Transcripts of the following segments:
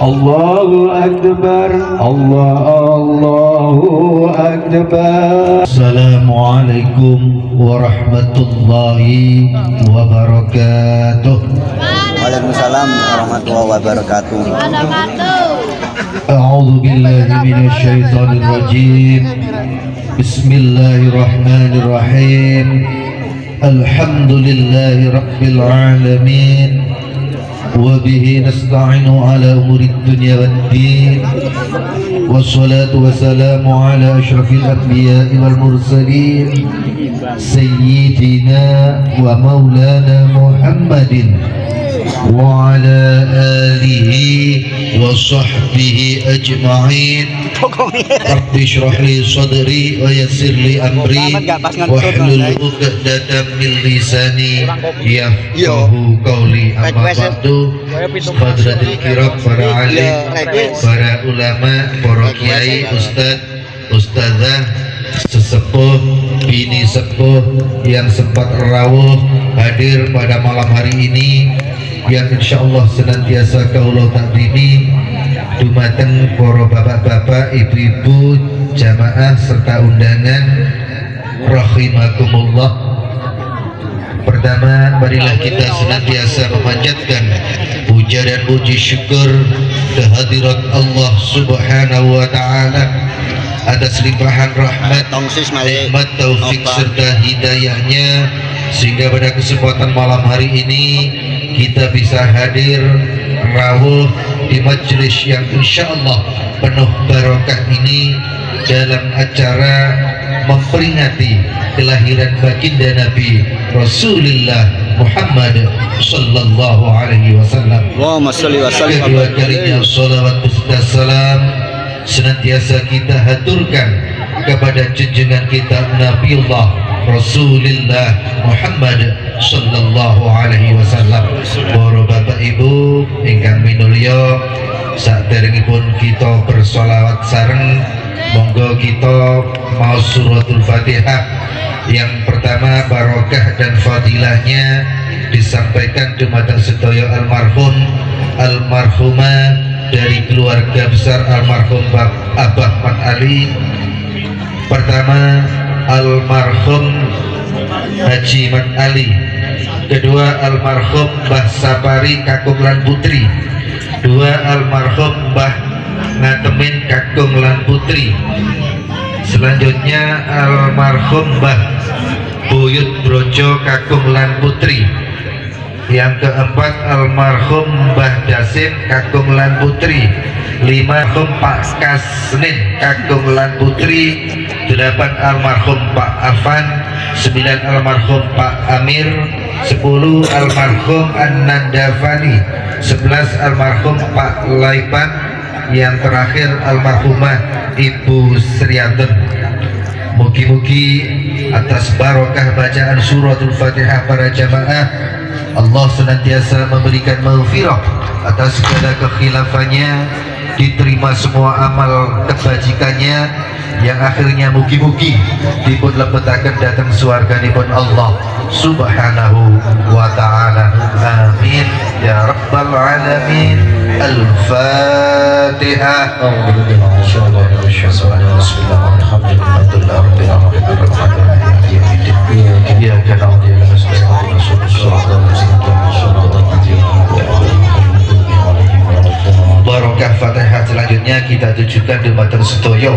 Allahu Akbar, Allahu Akbar. Assalamualaikum warahmatullahi wabarakatuh. Waalaikumsalam warahmatullahi wabarakatuh. A'udzu billahi minasy syaithanir rajim. Bismillahirrahmanirrahim. Alhamdulillahi rabbil alamin. وبه نستعين على أمور الدنيا والدين والصلاة والسلام على أشرف الأنبياء والمرسلين سيدنا ومولانا محمد وعلى آله وصحبه أجمعين. رب اشرح لي صدري ويسر لي أمري واحلل عقدة من لساني يفقهوا قولي. أما بعد Hadratil kiram, para alim, para ulama, para kiai, ustadz, ustadzah, sesepuh, bini sepuh yang sempat rawuh hadir pada malam hari ini, yang insyaallah senantiasa kaulo takdimi dumateng para bapak-bapak, ibu-ibu, jamaah serta undangan rahimakumullah. Pertama, marilah kita senantiasa memanjatkan puja dan puji syukur kehadirat Allah Subhanahu wa Ta'ala atas limpahan rahmat, nikmat, taufik serta hidayahnya, sehingga pada kesempatan malam hari ini kita bisa hadir rawuh di majelis yang insyaallah penuh barokah ini dalam acara memperingati kelahiran baginda Nabi Rasulullah Muhammad sallallahu alaihi wasallam. Allahumma shalli wa sallim. Kedua kalinya salawat serta salam senantiasa kita haturkan kepada junjungan kita Nabiullah Rasulullah Muhammad sallallahu alaihi wasallam. Para bapak ibu ingkang minulya, saderengipun kita bersolawat sareng, monggo kita mau suratul Fatihah. Yang pertama, barokah dan fadilahnya disampaikan dumateng sedaya almarhum almarhumah dari keluarga besar almarhum Abah Mat Ali. Pertama, almarhum Haji Mat Ali. Kedua, almarhum Mbah Sapari Kakung Lan Putri. Dua, almarhum Mbah Ngatemin Kakung Lan Putri. Selanjutnya almarhum Mbah Buyut Brojo Kakung Lan Putri. Yang keempat, almarhum Mbah Dasim Kakung Lan Putri. 5, almarhum Pak Kasnin Kakung Lan Putri. 8, almarhum Pak Afan. 9, almarhum Pak Amir. 10, almarhum An-Nandavani. 11, almarhum Pak Laipan. Yang terakhir, almarhumah Ibu Sriyanten. Mugi-mugi atas barokah bacaan suratul Fatihah para jamaah, Allah senantiasa memberikan maghfirah atas segala kekhilafannya, diterima semua amal kebajikannya, yang akhirnya mugi-mugi dipun lebetaken datang swarganipun Allah Subhanahu wa ta'ala. Amin ya rabbal alamin. Al-Fatihah. Barokah Fatihah. Selanjutnya kita tujukan dumateng sedaya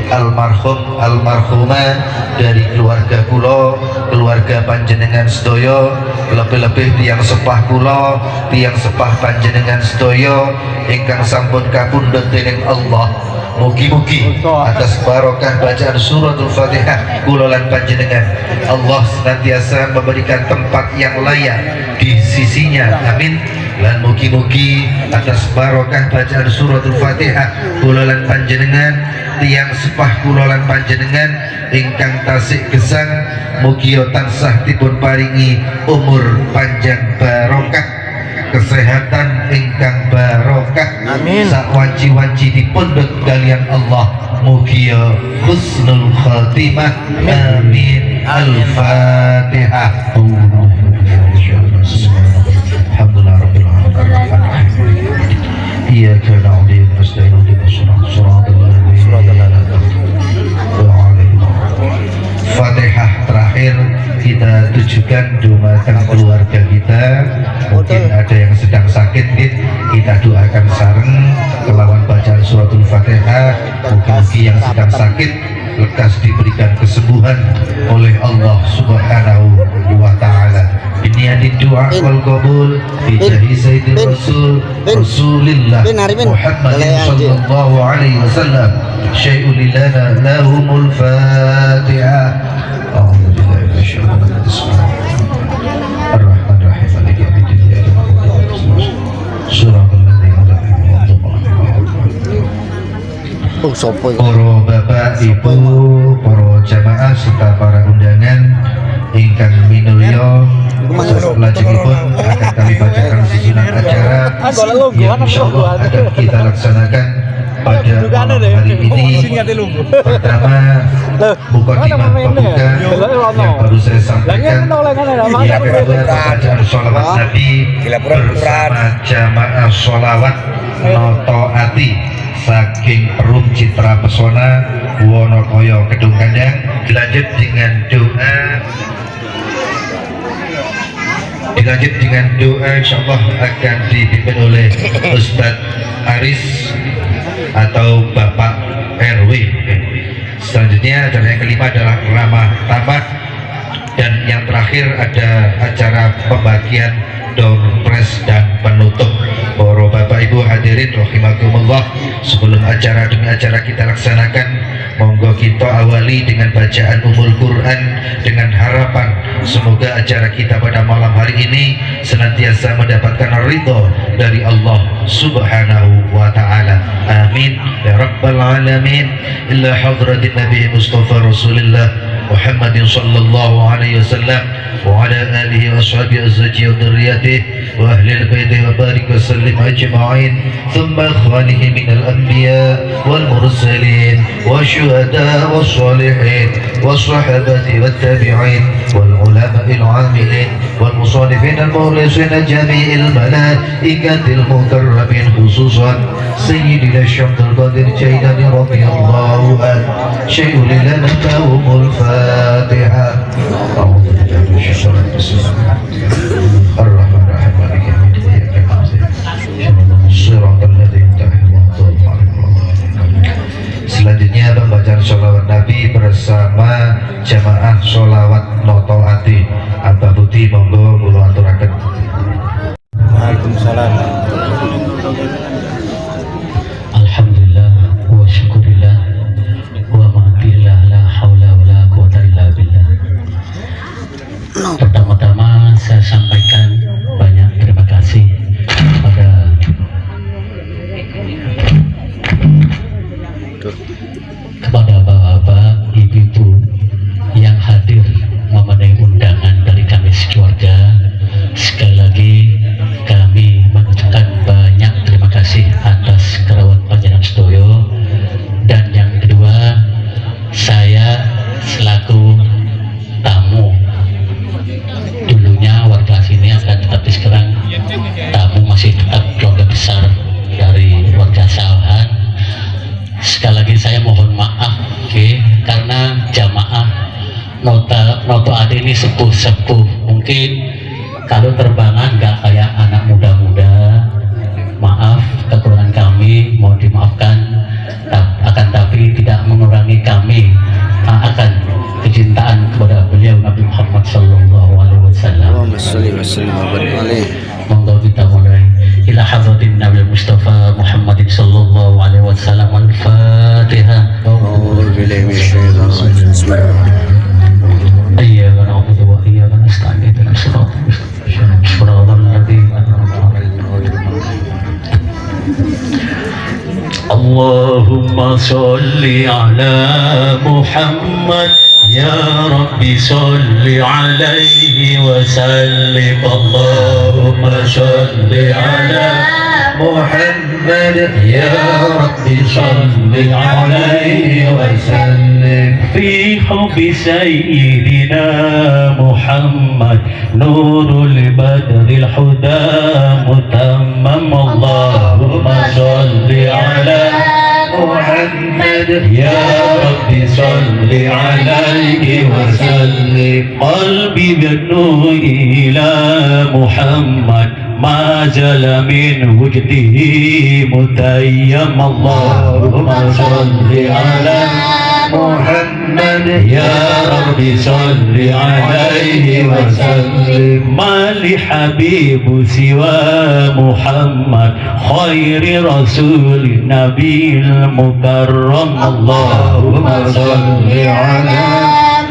almarhum almarhumah dari keluarga kula, keluarga panjenengan sedaya, lebih-lebih tiang sepah kula, tiang sepah panjenengan sedaya ingkang sampun kapundhut dening Allah. Mugi-mugi atas barokah bacaan suratul Fatihah kula lan panjenengan, Allah senantiasa memberikan tempat yang layak di sisinya. Amin. Lan mugi-mugi atas barokah bacaan suratul Fatihah kula lan panjenengan, tiang sepah kula lan panjenengan ingkang tasih gesang, mugi tansah dipun paringi umur panjang barokah, kesehatan ingkang barokah. Amin. Sawanci-wanci dipundhut kalian Allah, mugi husnul khatimah. Amin. Al-Fatihah. Alhamdulillah rabbil alamin. Iyyaka na'budu wa nasta'in ihdinas siratal ladzina. Fatihah terakhir kita tujukan dumateng keluarga kita. Mungkin ada yang sedang sakit, kita doakan sareng kelawan bacaan suratul Fatihah. Mugi-mugi yang sedang sakit lekas diberikan kesembuhan oleh Allah Subhanahu wa ta'ala. Biniati doa wal qabul bi jahi sayyidil rasul Rasulillah Muhammadin sallallahu alaihi wasallam. Syai'un lana lahumul Fatihah. A'udzu billahi minasyaitonir rajim. Ar-Rahmanir Rahim. Maliki yaumiddin. Suratul ladzina an'amta alaihim. Para bapak, ibu, para jamaah serta para undangan ingkang minulya, lajengipun akan kami bacakan susunan acara yang insyaallah akan kita laksanakan pada malam hari ini. Pertama, mukadimah pembuka yang baru saya sampaikan. Yang kedua, bacaan sholawat Nabi bersama jamaah sholawat Noto Ati saking Perum Citra Pesona Wonokoyo Kedung Kandang. Dilanjut dengan doa insyaallah akan dipimpin oleh Ustadz Aris atau Bapak RW. Selanjutnya acara yang kelima adalah ramah tamah, dan yang terakhir ada acara pembagian door prize dan penutup. Para bapak ibu hadirin rahimakumullah, sebelum acara demi acara kita laksanakan, monggo kita awali dengan bacaan Ummul Quran dengan harapan semoga acara kita pada malam hari ini senantiasa mendapatkan ridho dari Allah Subhanahu wa ta'ala. Amin ya rabbal alamin. Illa hadratin Nabi Mustafa Rasulullah Muhammadin sallallahu alaihi wasallam wa ala alihi wa ashabihi azwajihi wa dhurriyyatihi wa ahli al-baiti wa barik wa sallim ajma'in. Thumma ikhwanihi minal anbiya wal mursalin wa syuhada wa salihin wa sahabati wa tabi'in wal ulama'il amilin wal musannifin al-mukhlisin jami'il malaikatil mukarrabin, khususan Sayyidina Syamsul Qadir Jailani radhiyallahu anhu. Syai'un lana lahumul Fatihah. A'udzu billahi minasyaitonir rajim. Ar-Rahmanir Rahim. Maliki yaumiddin. Shiratal ladzina an'amta alaihim. Selanjutnya pembacaan sholawat Nabi bersama jamaah sholawat Noto Ati. Abah Budi monggo kula aturaken. Waalaikumsalam. Alhamdulillah wa syukurillah wa ma'afillah la hawla wa la quwata illa billah. Pertama-tama saya sampaikan banyak terima kasih kepada bapak-bapak, ibu-ibu yang hadir memenuhi undangan dari kami sekeluarga. Sekali lagi kami mengucapkan banyak Noto Ade ini sepuh-sepuh, mungkin kalau terbangan nggak kayak anak muda-muda. Maaf kekurangan kami, mohon dimaafkan, akan tapi tidak mengurangi kami akan kecintaan kepada beliau Nabi Muhammad Sallallahu Alaihi Wasallam. Allahumma sholli wa sallim wa barik alaihi. Monggo kita mulai ila hadratin Nabi Mustafa Muhammadin Sallallahu Alaihi Wasallam. Al-Fatihah. A'udzu billahi minasyaitonir rajim. Bismillahirrahmanirrahim. إياك نعبد وإياك نستعين اهدنا الصراط المستقيم صراط الذين أنعمت عليهم. اللهم صل على محمد يا رب صل عليه وسلم. اللهم صل على محمد يا رب صل عليه وسلم. في حب سيدنا محمد نور البدر الهدى متمم. اللهم صل على محمد يا رب صل عليه وسلم. قلبي يدنو إلى محمد ما زال من وجده متيم. اللهم صل على محمد يا رب صل عليه وسلم. ما لحبيب سوى محمد خير رسول النبي المكرم. اللهم صل على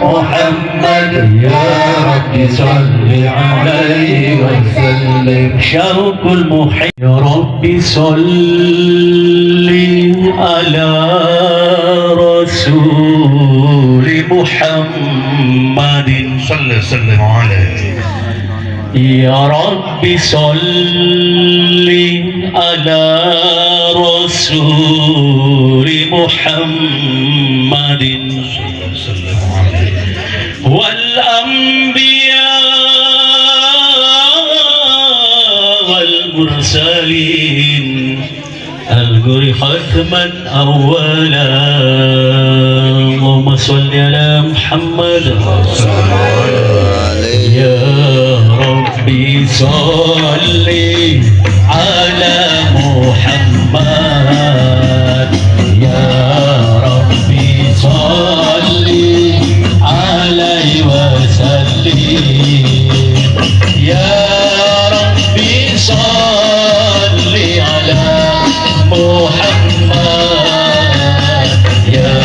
محمد يا رب صل عليه وسلم. شوق المحب يا رب صل على رسول محمد صلى وسلم عليه. يا رب صل على رسول محمد والأنبياء والمرسلين القري ختما أولا. اللهم صل على محمد يا ربي صل على محمد يا ربي صل عليه وسلم. يا ربي صل على محمد يا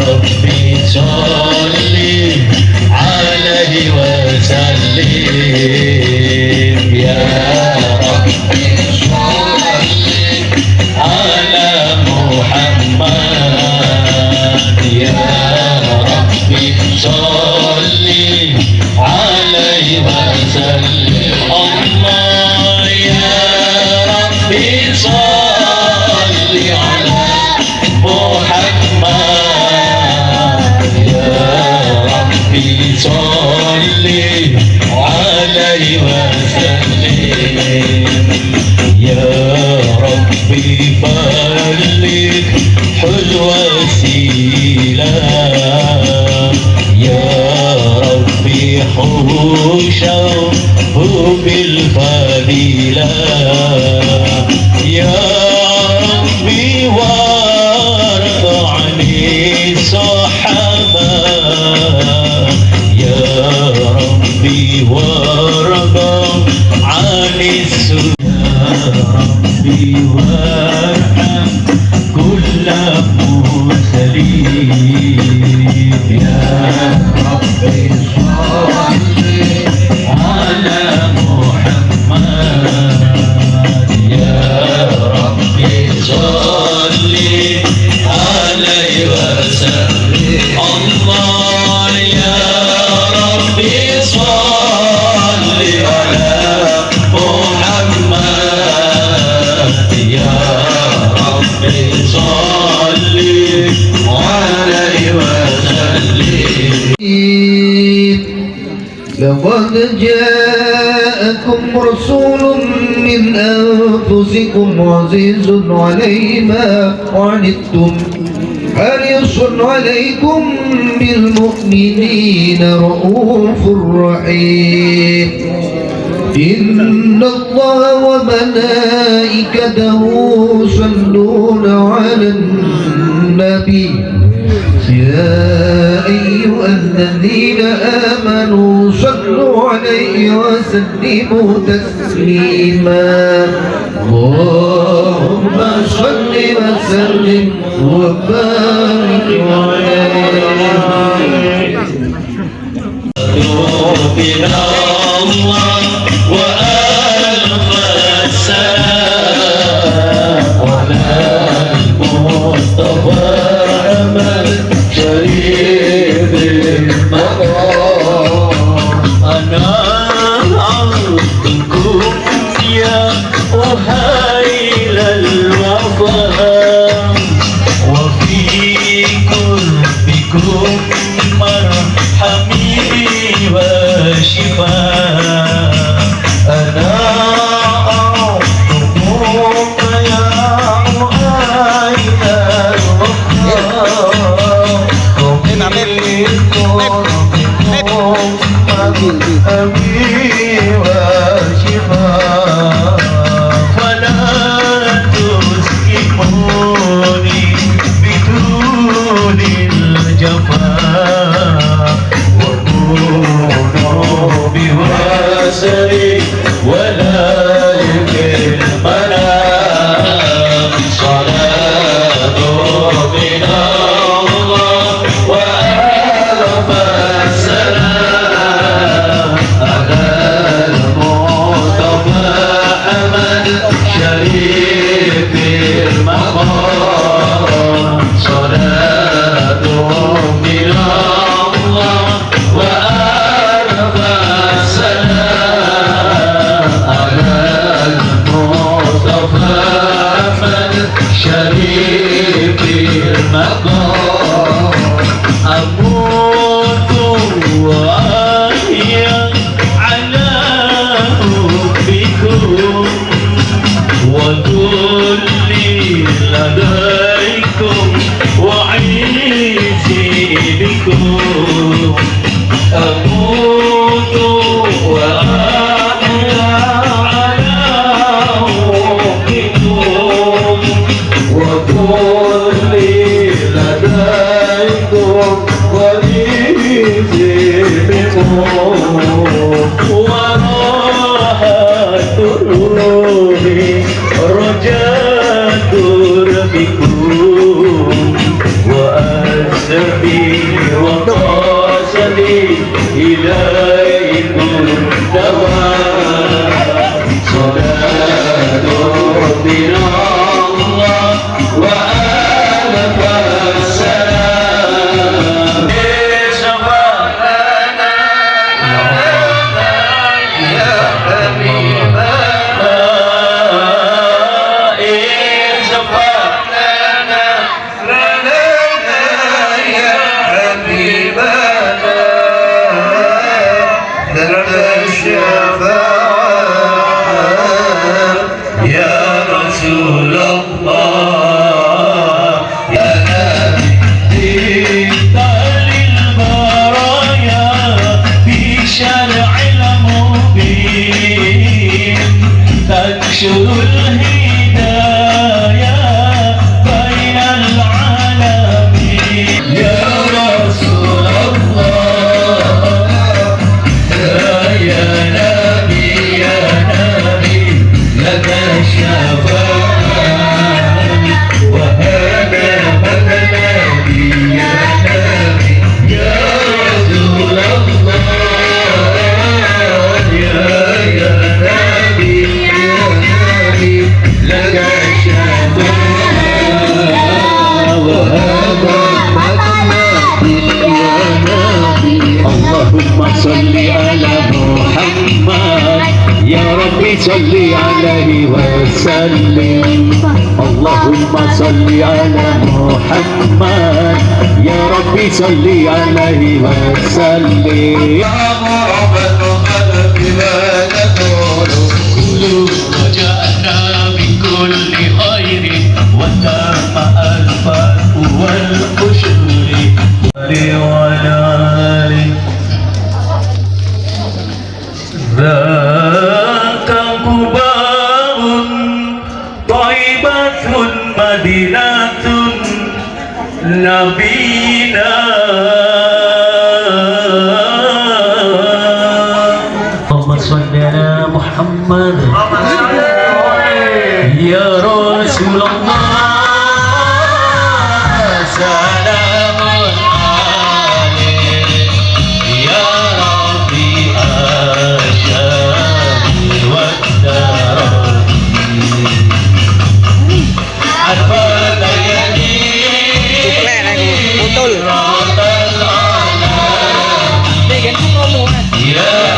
ربي صل عليه وسلم. يا ربي صل على محمد يا ربي صل عليه وسلم. الله يا ربي صل على محمد يا ربي صل عليه وسلم. يا ربي بلغ حلو وسيلة يا ربي حوشه بالفضيلة يا ربي وارض عن الصحابة يا ربي وارض عن السنة يا ربي وارحم كل مرسلين. يا ربي صل على محمد يا ربي صل عليه وسلم. الله يا ربي صل على محمد يا ربي صل عليه وسلم. لقد جاءكم رسول من أنفسكم عزيز عليه ما عنتم حريص عليكم بالمؤمنين رؤوف رحيم إن الله وملائكته يصلون على النبي يا أيها الذين آمنوا صلوا عليه وسلموا تسليما اللهم صل وسلم وبارك عليه ربنا الله وألف السلام على المصطفى محمد شريف المقام أنا عبدكم يا أهيل الوفاء وفي قربكم مرحمي وشفاء أنا أعطوك يا أهيل الوفاء وفي قربكم مرحمي وشفاء فلا تسكموني بدون الجفاء وكونوا بواسري ولا يمكن المنام صلاة ربنا الله وألف السلام على المصطفى محمد شريف المقام صلاة ربنا الله وألف السلام على المصطفى محمد شريف المقام أموت وأحيا على حبكم وذلي لديكم وعيسي بكم أموت وأحيا على حبكم وذلي لديكم وعيسي بكم وراحت روحي رجاء ربكم وأسفي وقاصدي إليكم دوام صلاة ربنا الله وألف السلام تنشر الهدايا بين العالمين يا رسول الله يا نبي لك الشفاعة وهذا مطلبي يا نبي يا رسول الله يا نبي لك الشفاعة وهذا مطلبي يا نبي اللهم صل على محمد يا ربي صل عليه وسلم اللهم صل على محمد يا ربي صل عليه وسلم وجاءنا من كل خير وتم الفرق القشور ونال ذاك قباء طيبة مدينة نبينا اللهم صل على محمد يا رسول الله سلام عليك يا ربي الشام والترابي الفلياني Betul. Ya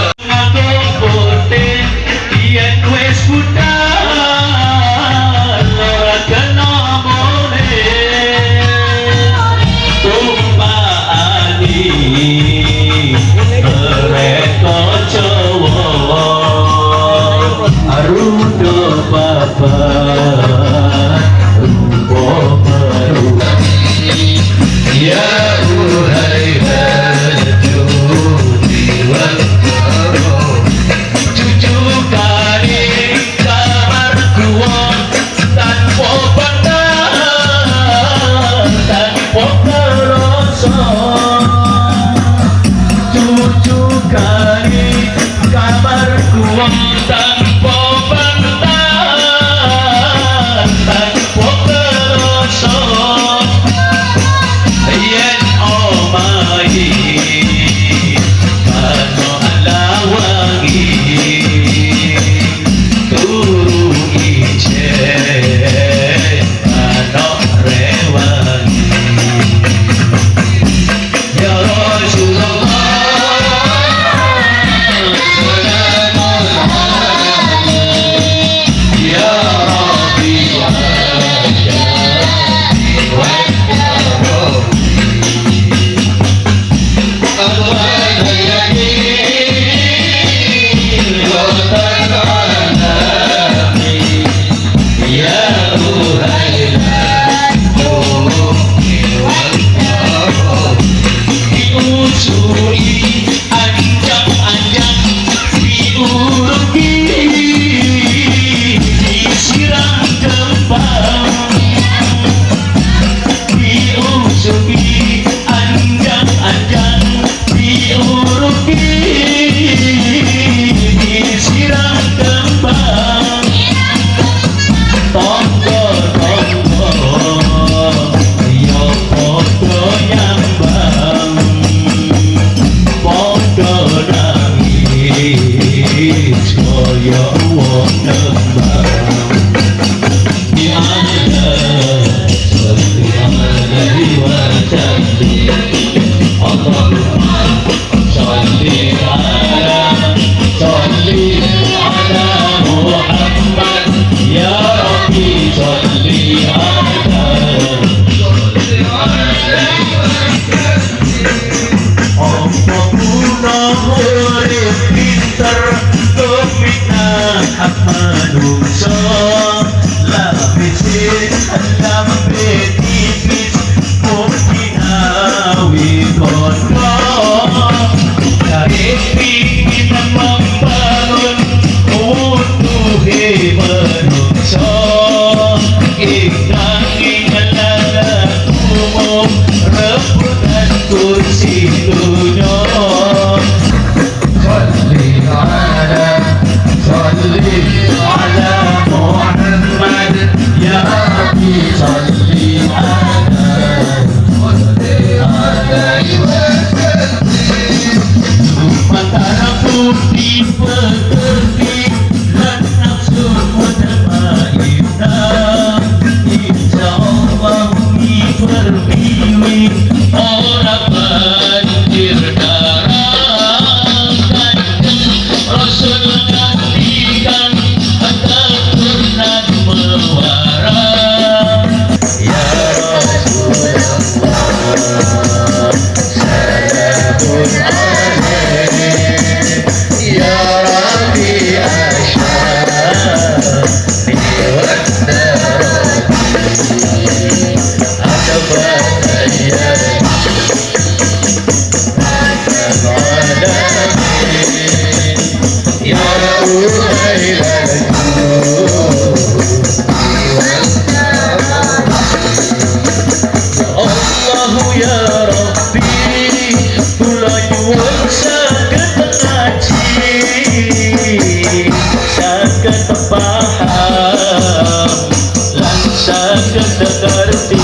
saged ngerti.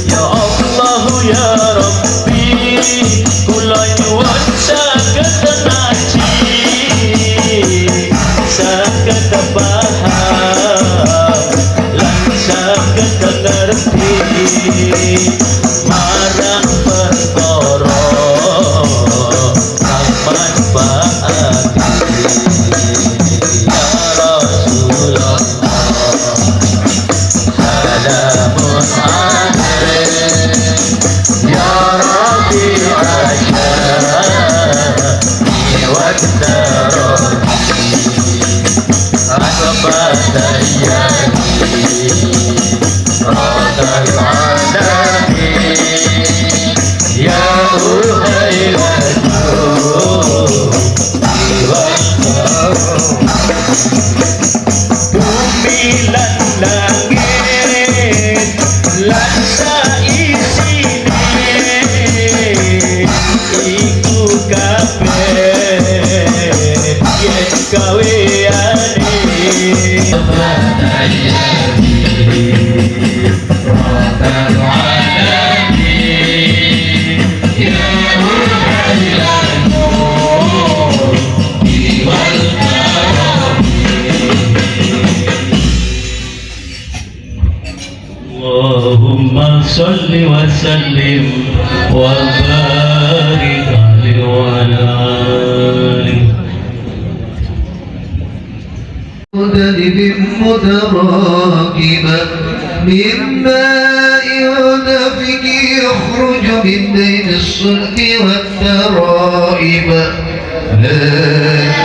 Ya Allah ya Rabbi, kula nyuwun saged ngaji, saged paham lan saged ngerti marang perkara kang manfaati. Ya Rasulullah salamun alaik ya Rabbi asyari wa darani asbadayani radal alamin ya bumi lan langit lan saisine iku kabeh yen gaweane Allahumma salli wa sallim wa barik alaihi wa alihi. مختلف متراكبة من ماء دافق يخرج من بين الصلب والترائب لا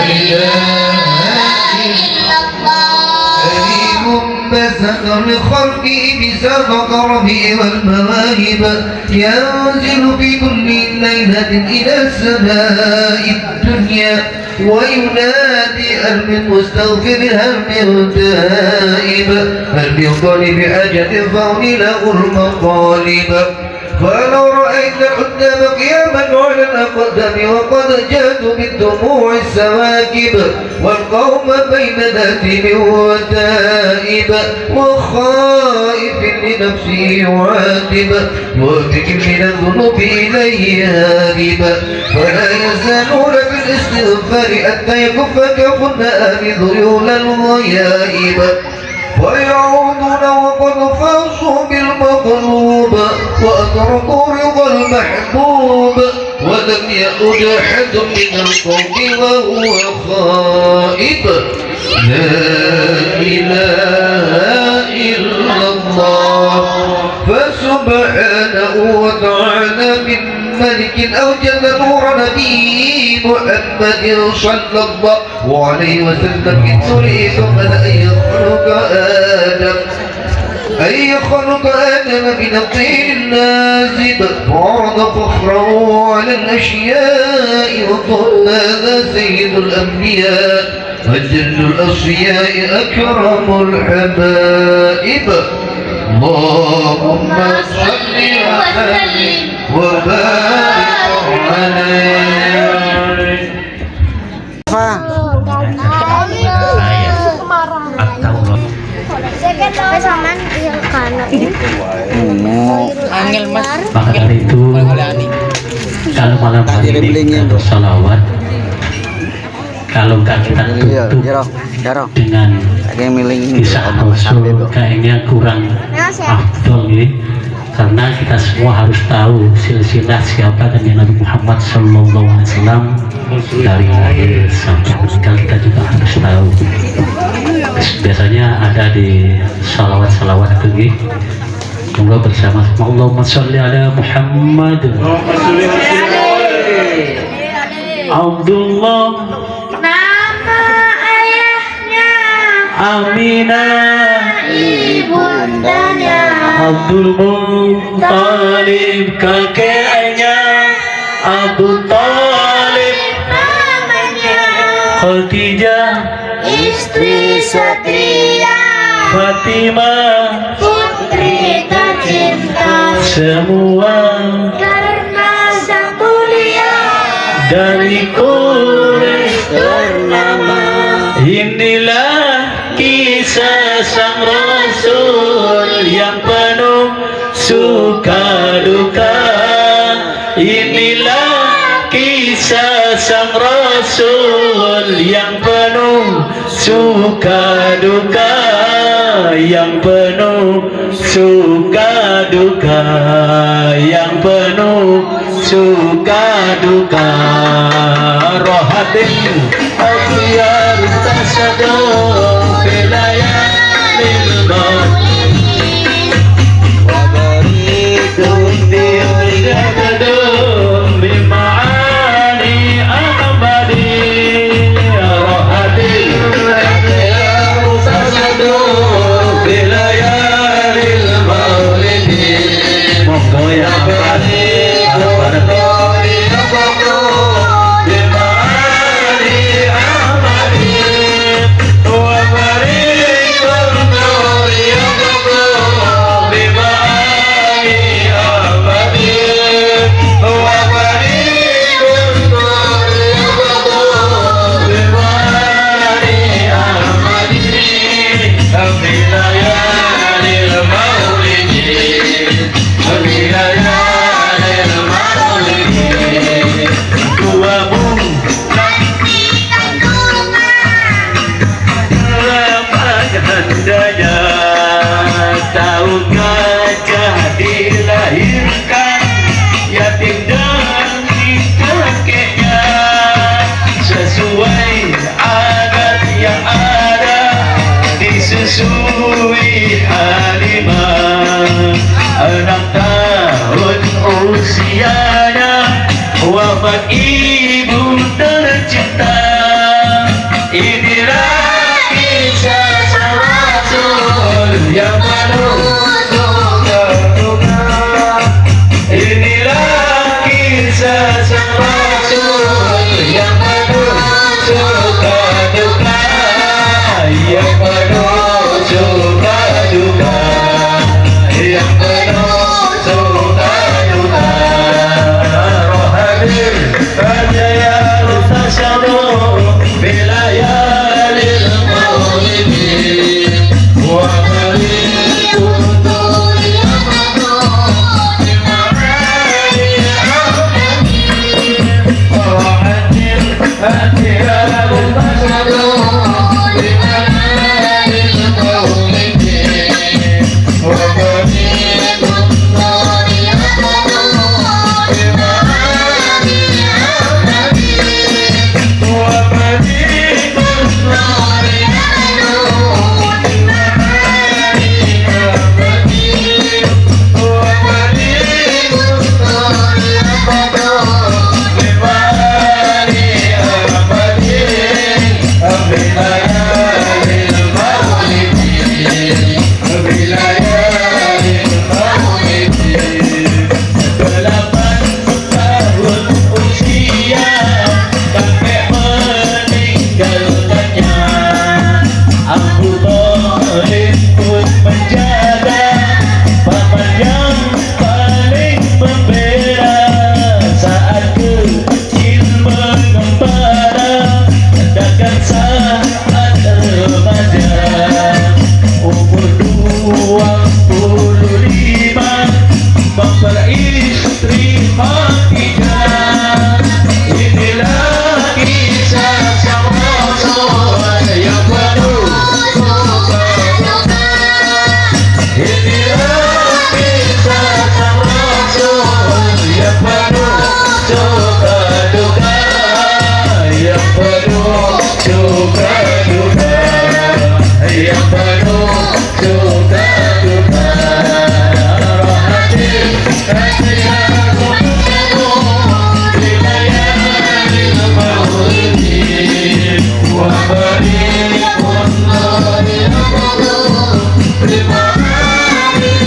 إله إلا الله كريم بسط لخلقه بسبق ربه والمواهب ينزل في كل ليلة إلى السماء الدنيا وينادي هل من مستغفر هل من تائب هل من طالب حاجة فأولي له المطالب فلو رأيت الحدام قياما على الأقدام وقد جادوا بالدموع السواكب والقوم بين ذاتهم وتائب وخائف لنفسه يعاتب وبك من الذنوب إليه هارب فلا يزالون بالاستغفار حتى يكفك خناء ذيول الغيائب ويعودون وقد فازوا بالمطلوب وأتركوا رضا المحبوب ولم يؤد أحد من القوم وهو خائب لا إله إلا الله فسبحانه وتعالى من ملك أوجد نور نبي محمد صلى الله عليه وسلم من نوره ثم أن يخلق آدم من الطين اللازب وعرض فخره على الأشياء وقال هذا سيد الأنبياء وجل الأصفياء أكرم الحبائب اللهم صل وسلم وبارك عليه. Maka dari itu kalau malam hari ini kita bersalawat, kalau nggak kita tutup dengan kisah Rasul kayaknya kurang afdol ya, karena kita semua harus tahu silsilah siapa dan Nabi Muhammad Sallallahu Alaihi Wasallam dari lahir sampai meninggal, kita juga harus tahu. Biasanya ada di salawat-salawat itu, semoga bersama Allahumma sholli ala Muhammad. Abdullah nama ayahnya, Aminah ibundanya, Abdul Muttalib kakeknya, Abu Talib namanya, Khadijah istri setia, Fatimah putri tercinta, semua karena sang mulia dari Quraisy ternama. inilah kisah sang Rasul suka duka. Inilah kisah sang Rasul yang penuh suka duka, yang penuh suka duka, yang penuh suka duka. Rohatin akhyar tasadduq filayalil maut wa baridun bi'adadum bima'ani ahmadi. Rohatin akhyar tasadduq filayalil maulidi. Monggo ya dilahirkan yatim dan kakeknya sesuai adat yang ada disusui Halimah. 6 tahun usianya wafat ibu tercinta. Inilah kisah sang Rasul yang penuh suka duka. Inilah kisah sang Rasul yang penuh suka duka, yang penuh suka duka, yang penuh suka duka. Rohadir Rajaya Tasyadduq bilayalil maulidi wa baridun Terima kasih.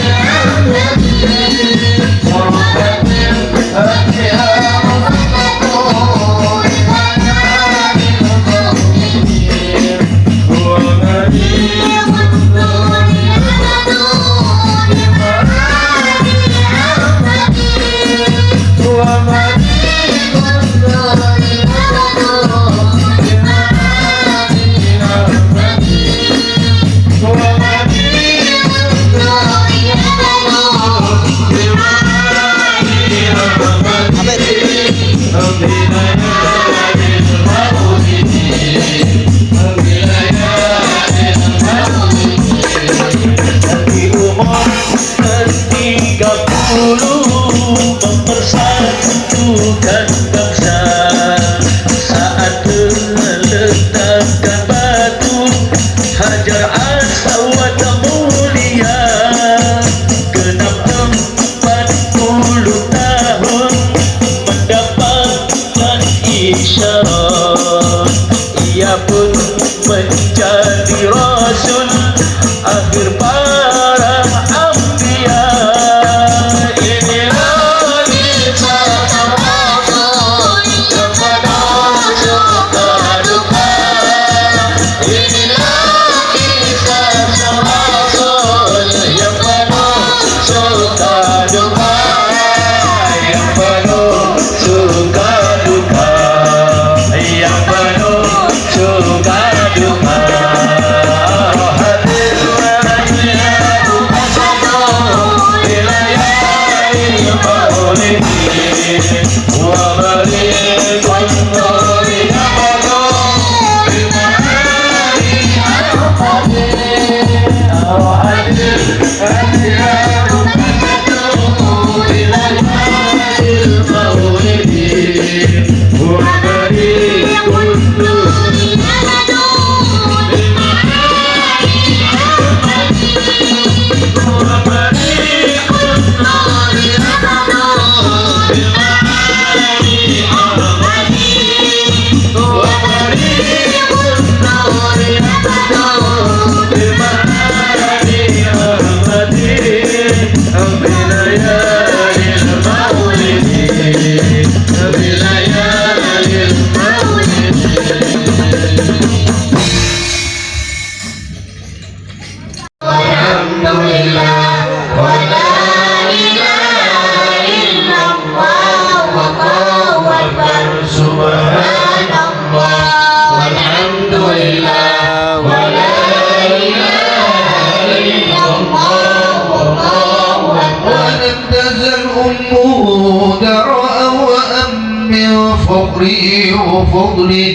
درأ وأمن فقري وفضلي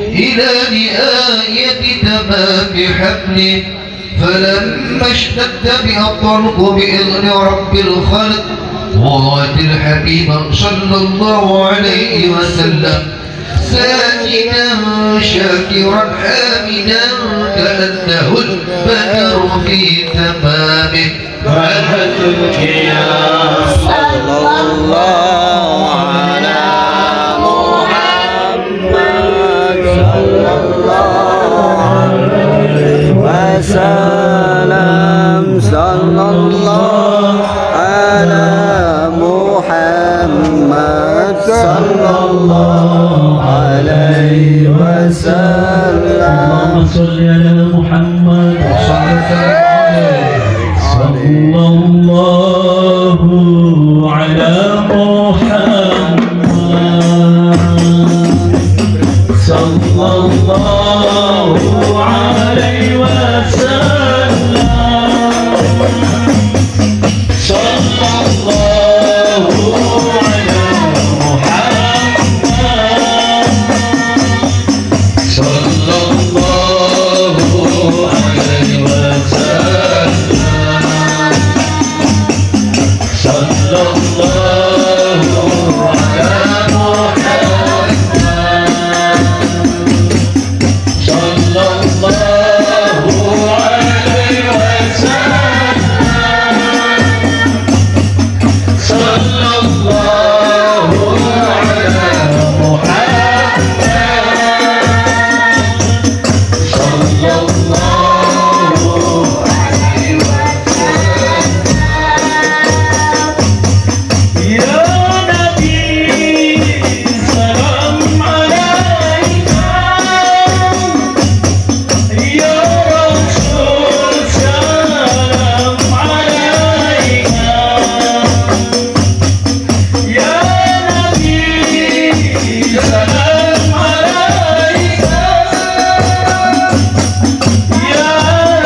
إلى نهاية تمام حملي فلما اشتد بها الطرق بإذن رب الخلق وات الحبيب صلى الله عليه وسلم ساجدا شاكرا حامدا كأنه البدر في تمامه رحمتك يا صلى الله على محمد صلى الله عليه وسلم صلى الله على محمد صلى الله عليه وسلم. اللهم صل على محمد صلى الله على محمد صلى الله عليه وسلم صلى الله على محمد صلى الله عليه وسلم صلى الله على محمد صلى الله عليه وسلم صلى الله على محمد صلى الله عليه وسلم يا نبي سلام عليك يا رسول سلام عليك يا نبي سلام عليك يا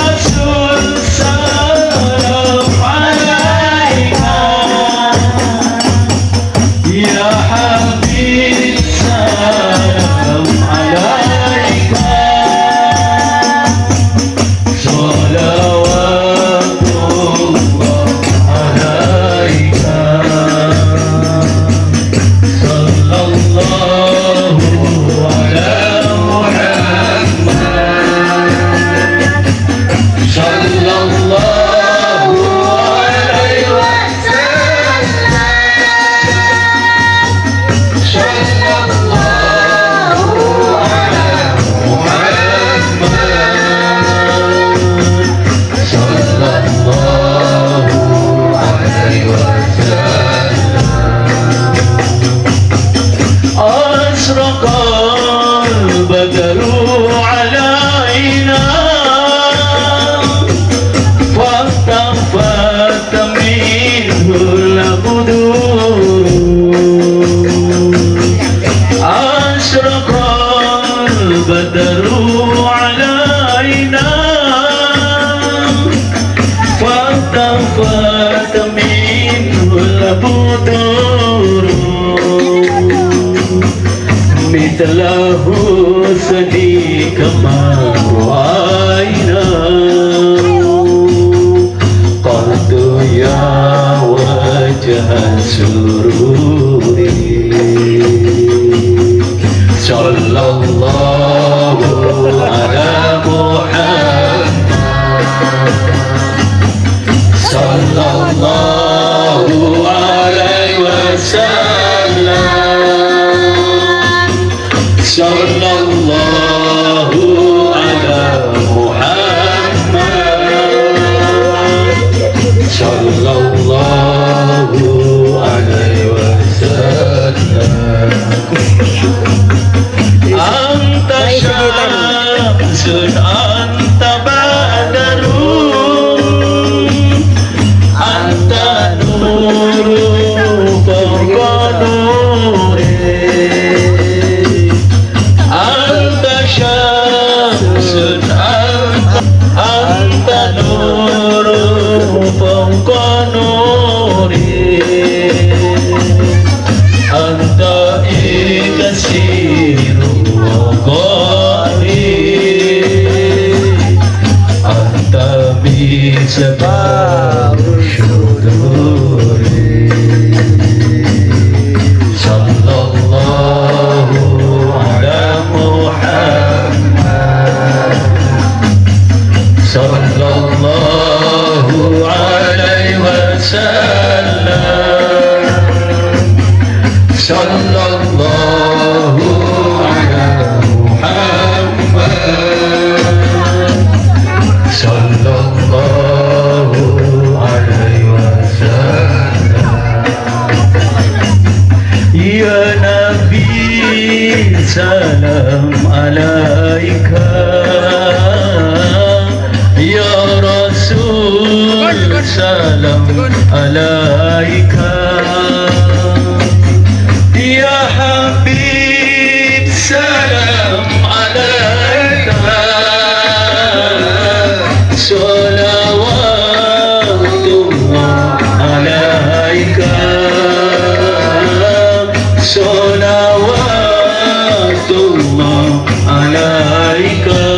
رسول سلام عليك يا حبيب سلام عليك صلوات الله عليك صلى الله على محمد صلى الله عليه وسلم صلى الله على محمد صلى الله عليه وسلم أشرق البدر علينا فاختفت منه البدور أشرق البدر علينا فاختفت منه البدور مثله صديق ما رأينا قلت يا وجه السرور صلى الله على محمد صلى الله عليه وسلم صلى الله على محمد صلى الله عليه وسلم أنت شمس أنت بدر أنت نور فوق نوري أنت شمس أنت نور فوق نوري Sallallahu ala Muhammad, sallallahu alaihi wasallam, sallallahu ala Muhammad, sallallahu alaihi wasallam. Ya Nabi salam alaika, Ya Rasul salam alaika, Ya Habib salam alaika, salawatullah alaika, salawatullah alaika.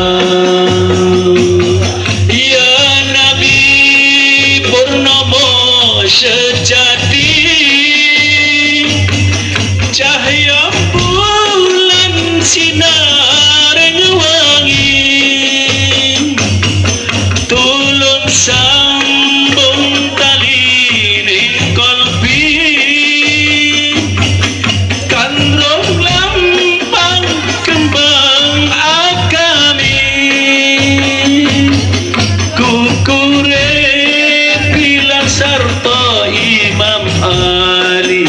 Ya Nabi purnomo sejati, cahaya bulan sinar wangi, tulung sambung tali ning kolbi, kandung lambang kembang agami, kukure bilang sarta Imam Ali,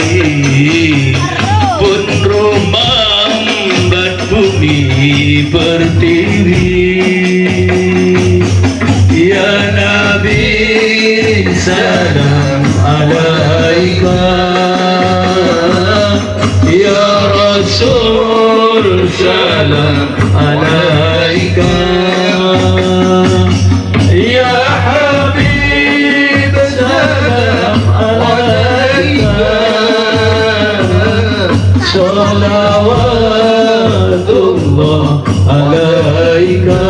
pun rumambat bumi berdiri. Ya Nabi salam alaika, Ya Rasul salam alaika, Ya Habib salam alaika, salawatullah alaika,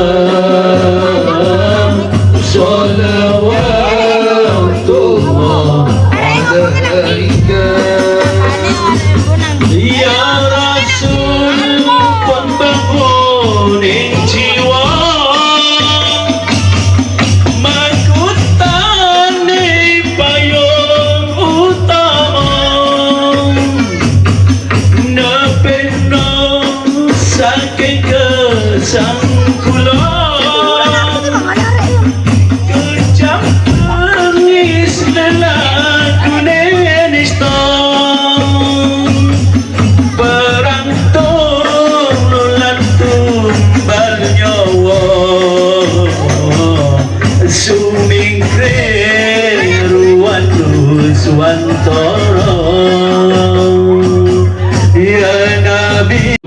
salawatullah alaika. Ya Rasul pembangunin jiwa, makutane payung utama, nepeno saking kesangkulan, kejam nangis lelakune nista, perang tululan tumbal nyawa, sumingkre ruan Nuswantara. Ya Nabi,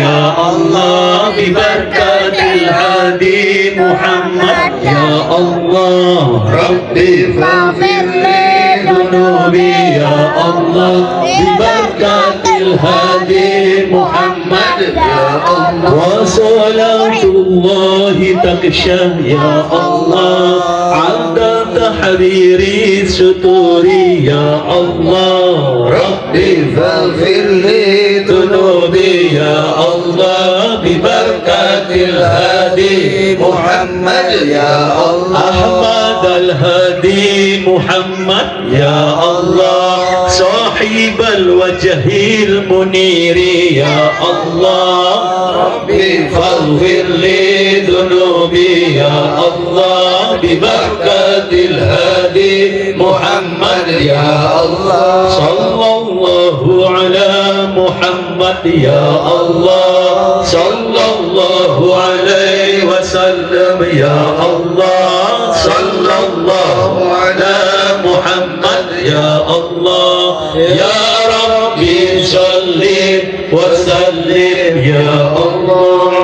Ya Allah, bibarakatil hadi Muhammad, Ya Allah, Rabbi faghfir li dunubi, Ya Allah, bibarakatil hadi Muhammad, Ya Allah, wa salatullahi taksha, Ya Allah, adda tahriri suturi, Ya Allah, Rabbi faghfir li dunubi, Ya Allah, bibarakatil hadi Muhammad, Ya Allah, Ahmad al-Hadi Muhammad, Ya Allah, sahib al-wajhil muniri, Ya Allah, Rabbi faghfir li dunubi, Ya Allah, bibarakatil hadi Muhammad, Ya Allah, sallallahu ala Muhammad, Ya Allah, sallallahu alaihi wasallam, Ya Allah, sallallahu ala Muhammad, Ya Allah, Ya Rabbi salli wa sallim, Ya Allah.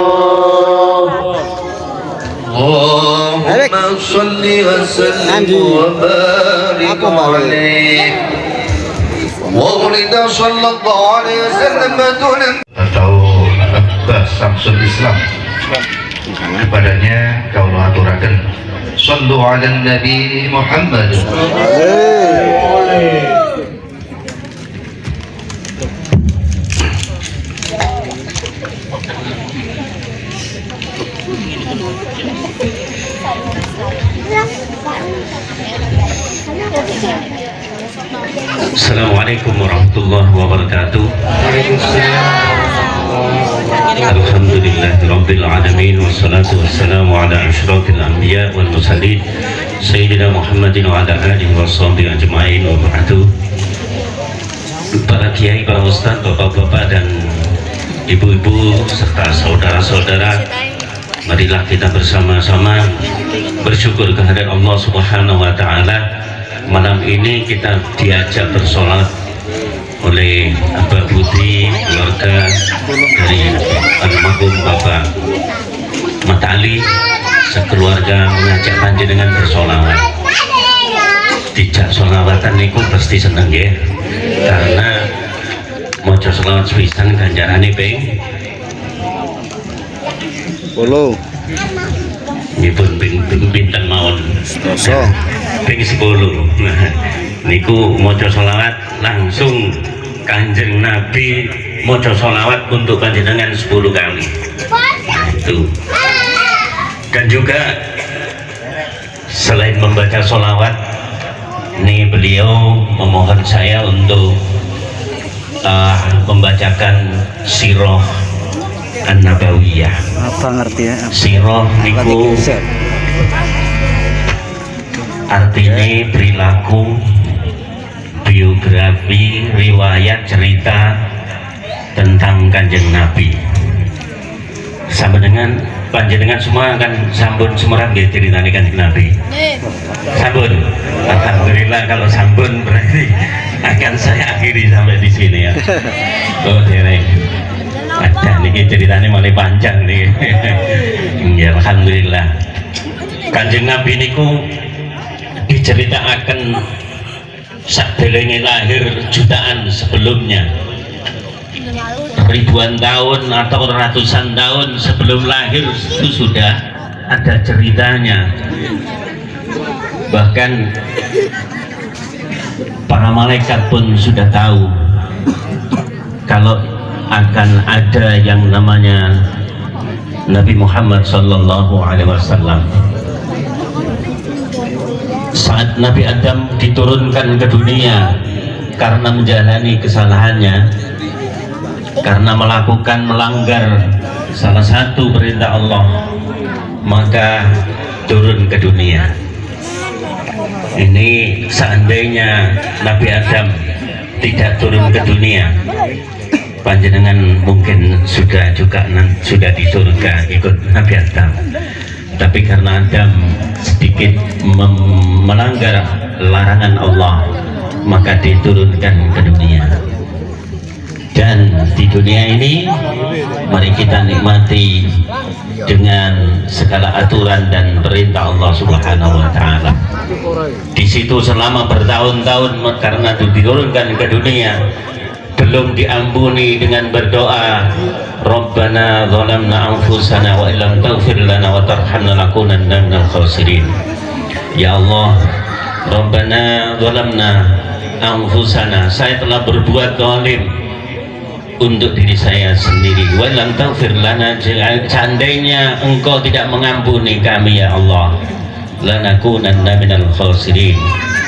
Allahumma salli wa sallim wa barik alaih. Wa sallallahu alaihi wasallam atau Abbas Samsul Islam, kepadanya kaulah aturaken صلوا على النبي محمد. Assalamualaikum warahmatullahi wabarakatuh. Alhamdulillahirabbil alamin wassalatu wassalamu ala asyrafil anbiya wal mursalin sayyidina Muhammadin wa ala alihi washabbihi ajmain wa ba'du. Para kiai, para ustaz, bapak-bapak dan ibu-ibu serta saudara-saudara, marilah kita bersama-sama bersyukur kehadirat Allah Subhanahu wa taala. Malam ini kita diajak bersolat oleh Abah Budi, keluarga dari almarhum Bapak Mata Ali, sekeluarga mengajak panjenengan bersolawat. Dijak solawatan niku pasti seneng ya, karena maca solawat sepisan ganjarane ping 10 nyebut pinten mawon ping 10. Nah, niku maca solawat langsung Kanjeng Nabi maca solawat untuk panjenengan 10 kali. Nah, itu. Dan juga selain membaca solawat, nih beliau memohon saya untuk membacakan sirah An-Nabawiyah. Apa ngerti ya? Sirah niku artinya perilaku, biografi, riwayat, cerita tentang Kanjeng Nabi. Sama dengan panjenengan semua akan sampun semerang ya ceritanya Kanjeng Nabi. Sampun. Alhamdulillah kalau sampun berarti akan saya akhiri sampai di sini ya. Oh dereng. Ada nih ceritanya malah panjang nih. Ya alhamdulillah. Kanjeng Nabi niku diceritakan sadelenge lahir jutaan sebelumnya, ribuan tahun atau ratusan tahun sebelum lahir itu sudah ada ceritanya. Bahkan para malaikat pun sudah tahu kalau akan ada yang namanya Nabi Muhammad Sallallahu Alaihi Wasallam. Saat Nabi Adam diturunkan ke dunia karena menjalani kesalahannya, karena melanggar salah satu perintah Allah, maka turun ke dunia. Ini seandainya Nabi Adam tidak turun ke dunia, panjenengan mungkin sudah di surga ikut Nabi Adam. Tapi karena Adam sedikit melanggar larangan Allah, maka diturunkan ke dunia. Dan di dunia ini mari kita nikmati dengan segala aturan dan perintah Allah Subhanahu wa taala. Di situ selama bertahun-tahun karena diturunkan ke dunia, belum diampuni dengan berdoa, Rabbana zalamna anfusana wa illam taghfir lana wa tarhamna lakunanna minal khasirin. Ya Allah, Rabbana zalamna anfusana, saya telah berbuat zalim untuk diri saya sendiri. Wa illam taghfir lana, seandainya Engkau tidak mengampuni kami ya Allah, lanakunanna minal khasirin,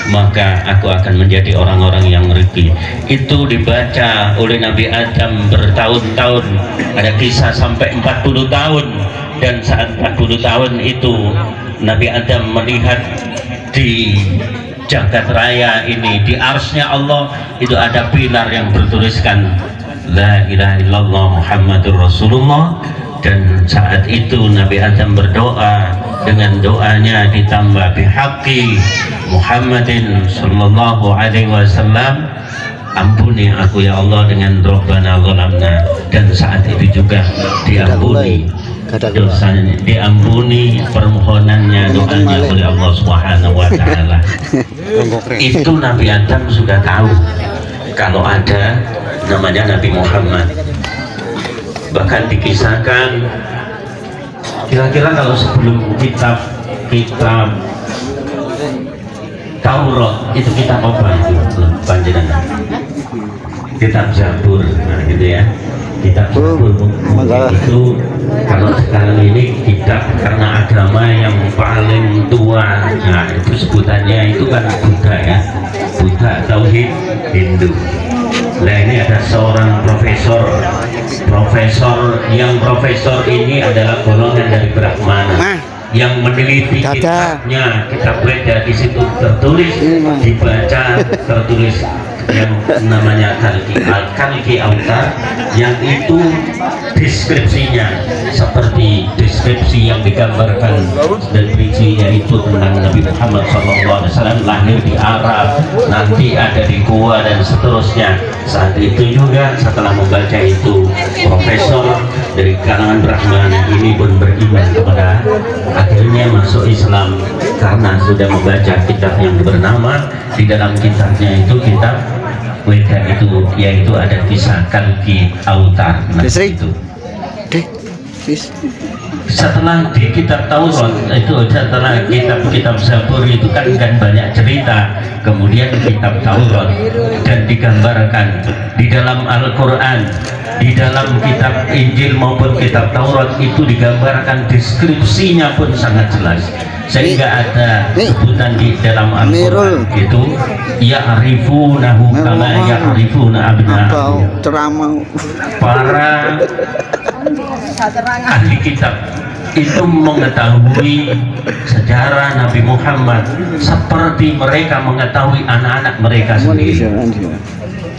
maka aku akan menjadi orang-orang yang merugi. Itu dibaca oleh Nabi Adam bertahun-tahun, ada kisah sampai 40 tahun. Dan saat 40 tahun itu Nabi Adam melihat di jagat raya ini, di arsy-Nya Allah itu ada pilar yang bertuliskan La ilaha illallah Muhammadur Rasulullah. Dan saat itu Nabi Adam berdoa, dengan doanya ditambah bihaqqi Muhammadin sallallahu alaihi wasallam, ampuni aku ya Allah dengan Rabbana zalamna. Dan saat itu juga diampuni dosanya, diampuni permohonannya, doanya oleh Allah Subhanahu wa taala. Itu Nabi Adam sudah tahu kalau ada namanya Nabi Muhammad. Bahkan dikisahkan kira-kira kalau sebelum kitab kitab Taurat itu kitab apa itu panjenengan? Kitab Zabur, nah gitu ya. Kitab Zabur mungkin itu kalau sekarang ini kitab karena agama yang paling tua, nah itu sebutannya itu kan Buddha ya, Buddha Tauhid Hindu. Nah ini ada seorang profesor ini adalah golongan dari Brahmana yang meneliti kitabnya, kitab Weda, di situ tertulis, dibaca, tertulis yang namanya Kalki Autar, yang itu deskripsinya seperti deskripsi yang digambarkan dan berisinya itu tentang Nabi Muhammad SAW lahir di Arab, nanti ada di Gua dan seterusnya. Saat itu juga setelah membaca itu, profesor dari kalangan Brahmana ini pun beriman kepada, akhirnya masuk Islam karena sudah membaca kitab yang bernama, di dalam kitabnya itu kitab Weda itu, yaitu ada kisah Kalki Autar. Nah, itu setelah di kitab Taurat itu, setelah kitab Zabur itu kan banyak cerita, kemudian kitab Taurat dan digambarkan di dalam Al-Quran, di dalam kitab Injil maupun kitab Taurat itu digambarkan, deskripsinya pun sangat jelas, sehingga ada sebutan di dalam Al-Quran itu ya'rifunahu kama ya'rifuna abna'ahum. Para ahli kitab itu mengetahui sejarah Nabi Muhammad seperti mereka mengetahui anak-anak mereka sendiri.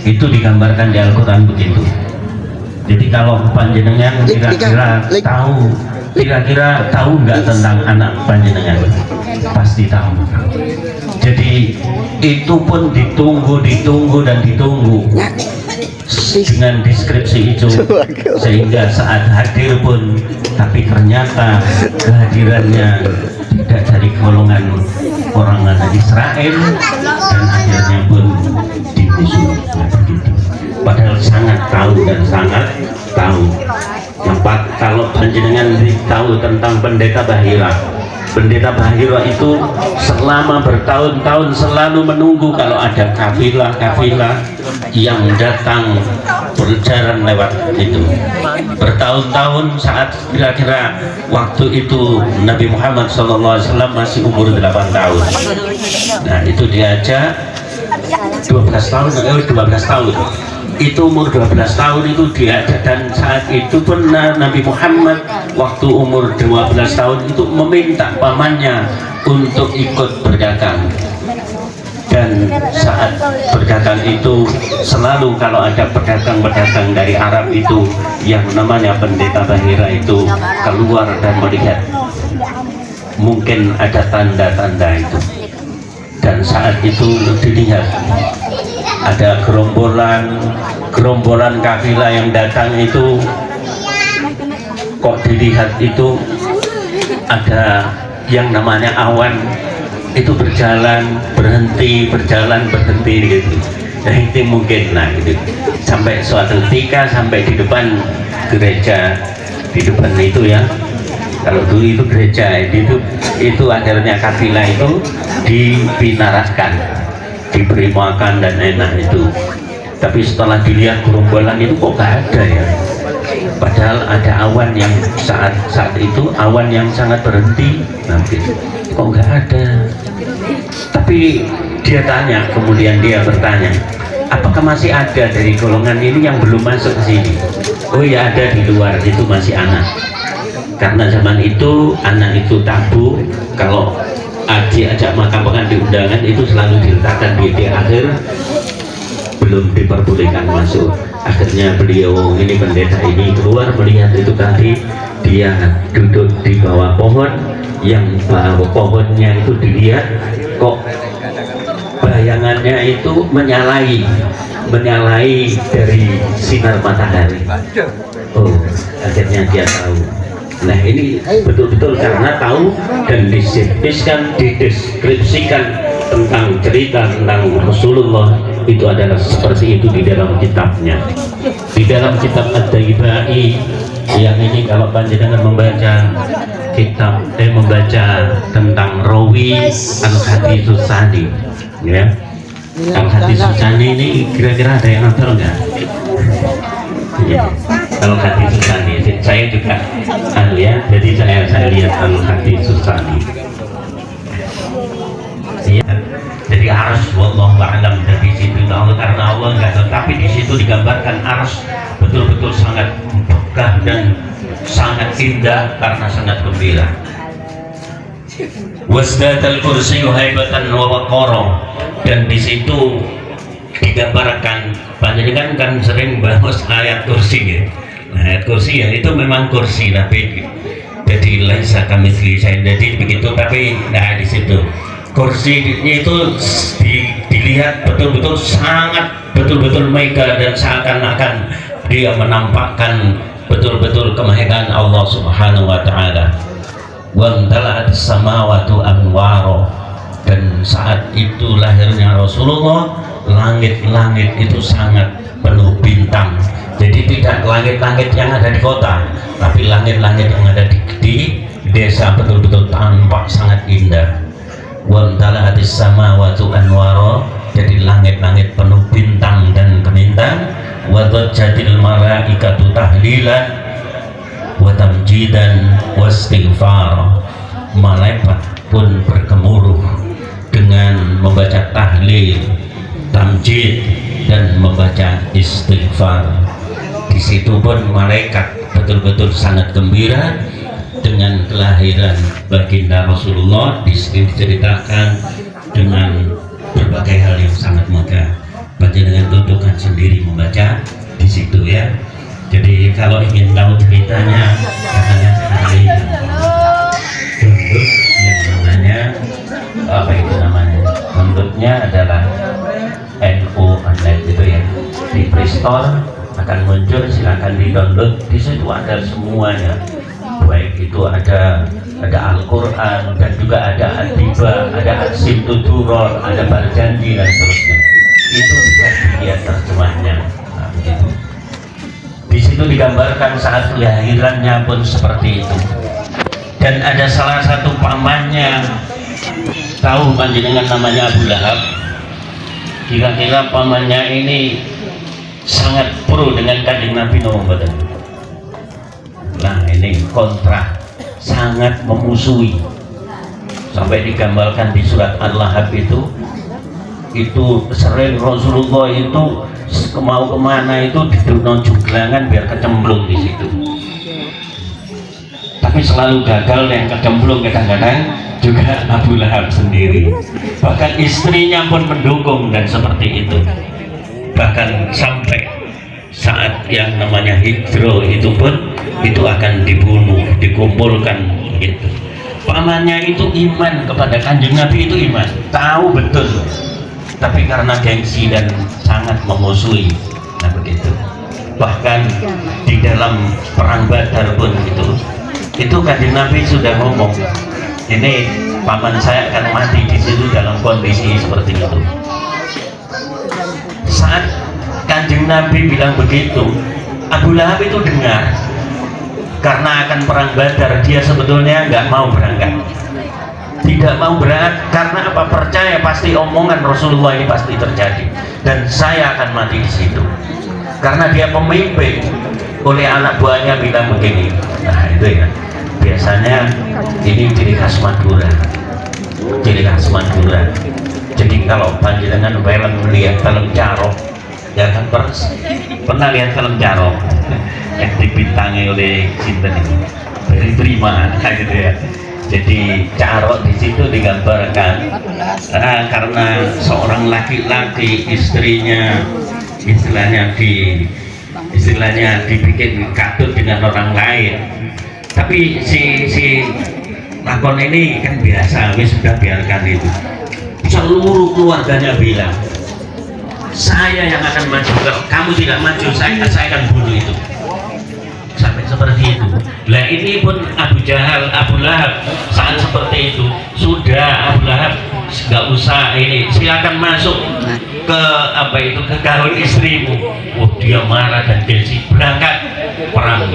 Itu digambarkan di Al-Quran begitu. Jadi kalau panjenengan kira-kira tahu nggak tentang anak panjenengan? Pasti tahu. Jadi itu pun ditunggu dengan deskripsi itu, sehingga saat hadir pun, tapi ternyata kehadirannya tidak dari golongan orang Israel, dan akhirnya pun dimusuhi. Padahal sangat tahu dan sangat tahu. Kalau panjenengan tahu tentang Pendeta Bahira, Pendeta Bahira itu selama bertahun-tahun selalu menunggu kalau ada kafilah-kafilah yang datang berjalan lewat itu. Bertahun-tahun saat kira-kira waktu itu Nabi Muhammad SAW masih umur 8 tahun. Nah itu diajak 12 tahun. Itu umur 12 tahun itu diajak, dan saat itu pun Nabi Muhammad waktu umur 12 tahun itu meminta pamannya untuk ikut berdagang. Dan saat berdagang itu selalu kalau ada pedagang-pedagang dari Arab itu yang namanya Pendeta Bahira itu keluar dan melihat, mungkin ada tanda-tanda itu. Dan saat itu dilihat ada gerombolan kafilah yang datang itu, kok dilihat itu ada yang namanya awan itu berjalan berhenti gitu. Nah itu mungkin, nah gitu. Sampai suatu ketika sampai di depan gereja, di depan itu ya, kalau dulu itu gereja itu akhirnya kafilah itu dibinaraskan, diberi makan dan enak itu. Tapi setelah dilihat gerombolan itu kok gak ada ya, padahal ada awan yang saat itu awan yang sangat berhenti, nanti kok gak ada. Tapi dia tanya, kemudian dia bertanya, apakah masih ada dari golongan ini yang belum masuk ke sini? Oh ya, ada di luar itu masih anak, karena zaman itu anak itu tabu. Kalau ajak makan di undangan itu selalu diletakkan di akhir, belum diperbolehkan masuk. Akhirnya beliau ini, pendeta ini keluar melihat itu tadi, dia duduk di bawah pohon, yang bawah pohonnya itu dilihat kok bayangannya itu menyalai dari sinar matahari. Oh, akhirnya dia tahu. Nah ini betul-betul karena tahu dan dideskripsikan tentang cerita tentang Rasulullah itu adalah seperti itu di dalam kitabnya, di dalam kitab Ad-Daibai yang ini. Kalau panjenengan membaca kitab membaca tentang Rawi Al-Haditsus Tsani, ya. Al-Haditsus Tsani ini kira-kira ada yang hafal nggak? Ya. Al-Haditsus Tsani, saya juga ya, jadi saya lihat Al-Haditsus Tsani. Ya. Jadi arus wallahu a'lam dari situ Allah, karena Allah nggak tahu, tapi di situ digambarkan arus betul-betul sangat megah dan sangat indah karena sangat gembira. Wasdatal kursiyyu haibatan wa waqara, dan di situ digambarkan panjenengan kan sering bahas ayat kursi ya. Nah, ayat kursi ya itu memang kursi, tapi jadi laisa kamitslihi syai'un, jadi begitu, tapi nah di situ kursinya itu dilihat betul-betul sangat betul-betul mega dan seakan-akan dia menampakkan betul-betul kemahiran Allah Subhanahu wa taala. Wa tala'at samawati anwaro, dan saat itu lahirnya Rasulullah, langit-langit itu sangat penuh bintang. Jadi tidak langit-langit yang ada di kota, tapi langit-langit yang ada di desa betul-betul tampak sangat indah. Wa tala'at samawati anwaro, jadi langit-langit penuh bintang dan kemintang. Wa dhajjatil malaikatu tahlilan wa tamjidan wa istighfar, malaikat pun bergemuruh dengan membaca tahlil, tamjid, dan membaca istighfar. Di situ pun malaikat betul-betul sangat gembira dengan kelahiran baginda Rasulullah. Diceritakan dengan berbagai hal yang sangat megah. Panjenengan tunjukkan sendiri membaca di situ ya. Jadi kalau ingin tahu ceritanya, katanya sekali bentuk yang namanya apa itu namanya? Bentuknya adalah NU Online itu ya. Di Play Store akan muncul, silakan di-download. Di situ ada semuanya. Baik itu ada Al-Quran, dan juga ada Ad-Diba, ada Ad-Simtuduron, ada Barjanji, dan seterusnya. Itu bisa dilihat terjemahnya. Nah, begitu. Di situ digambarkan saat kelahirannya pun seperti itu. Dan ada salah satu pamannya, tahu panjenengan namanya Abu Lahab. Kira-kira pamannya ini sangat pro dengan kanjeng Nabi Muhammad. Nah ini kontra, sangat memusuhi, sampai digambarkan di surat Al-Lahab itu sering Rasulullah itu mau kemana itu diduno juglangan biar kecemplung di situ, tapi selalu gagal. Yang kecemplung kadang-kadang juga Abu Lahab sendiri, bahkan istrinya pun mendukung dan seperti itu. Bahkan sampai saat yang namanya hijrah itu pun itu akan dibunuh, dikumpulkan gitu. Pamannya itu iman kepada kanjeng Nabi, itu iman, tahu betul, tapi karena gengsi dan sangat memusuhi. Nah begitu. Bahkan di dalam perang Badar pun itu kanjeng Nabi sudah ngomong, ini paman saya akan mati di situ dalam kondisi seperti itu. Saat kanjeng Nabi bilang begitu, Abu Lahab itu dengar. Karena akan perang Badar, dia sebetulnya nggak mau berangkat, tidak mau berangkat karena apa? Percaya pasti omongan Rasulullah ini pasti terjadi dan saya akan mati di situ. Karena dia pemimpin, oleh anak buahnya bilang begini. Nah itu ya, biasanya ini ciri khas Madura, ciri khas Madura. Jadi kalau panjenengan lihat film Carok, ya kan pernah lihat film Carok yang dibintangi oleh Sinten ini, dari Prima gitu ya. Jadi Carok di situ digambarkan karena seorang laki-laki istrinya istilahnya dibikin katut dengan orang lain, tapi si lakon ini kan biasa, wis sudah biarkan itu. Seluruh keluarganya bilang, saya yang akan maju, kalau kamu tidak maju saya akan bunuh itu. Sampai seperti itu. Nah ini pun Abu Jahal, Abu Lahab saat seperti itu sudah, Abu Lahab nggak usah ini, silakan masuk ke ke gaul istrimu. Oh dia marah dan gengsi, berangkat perang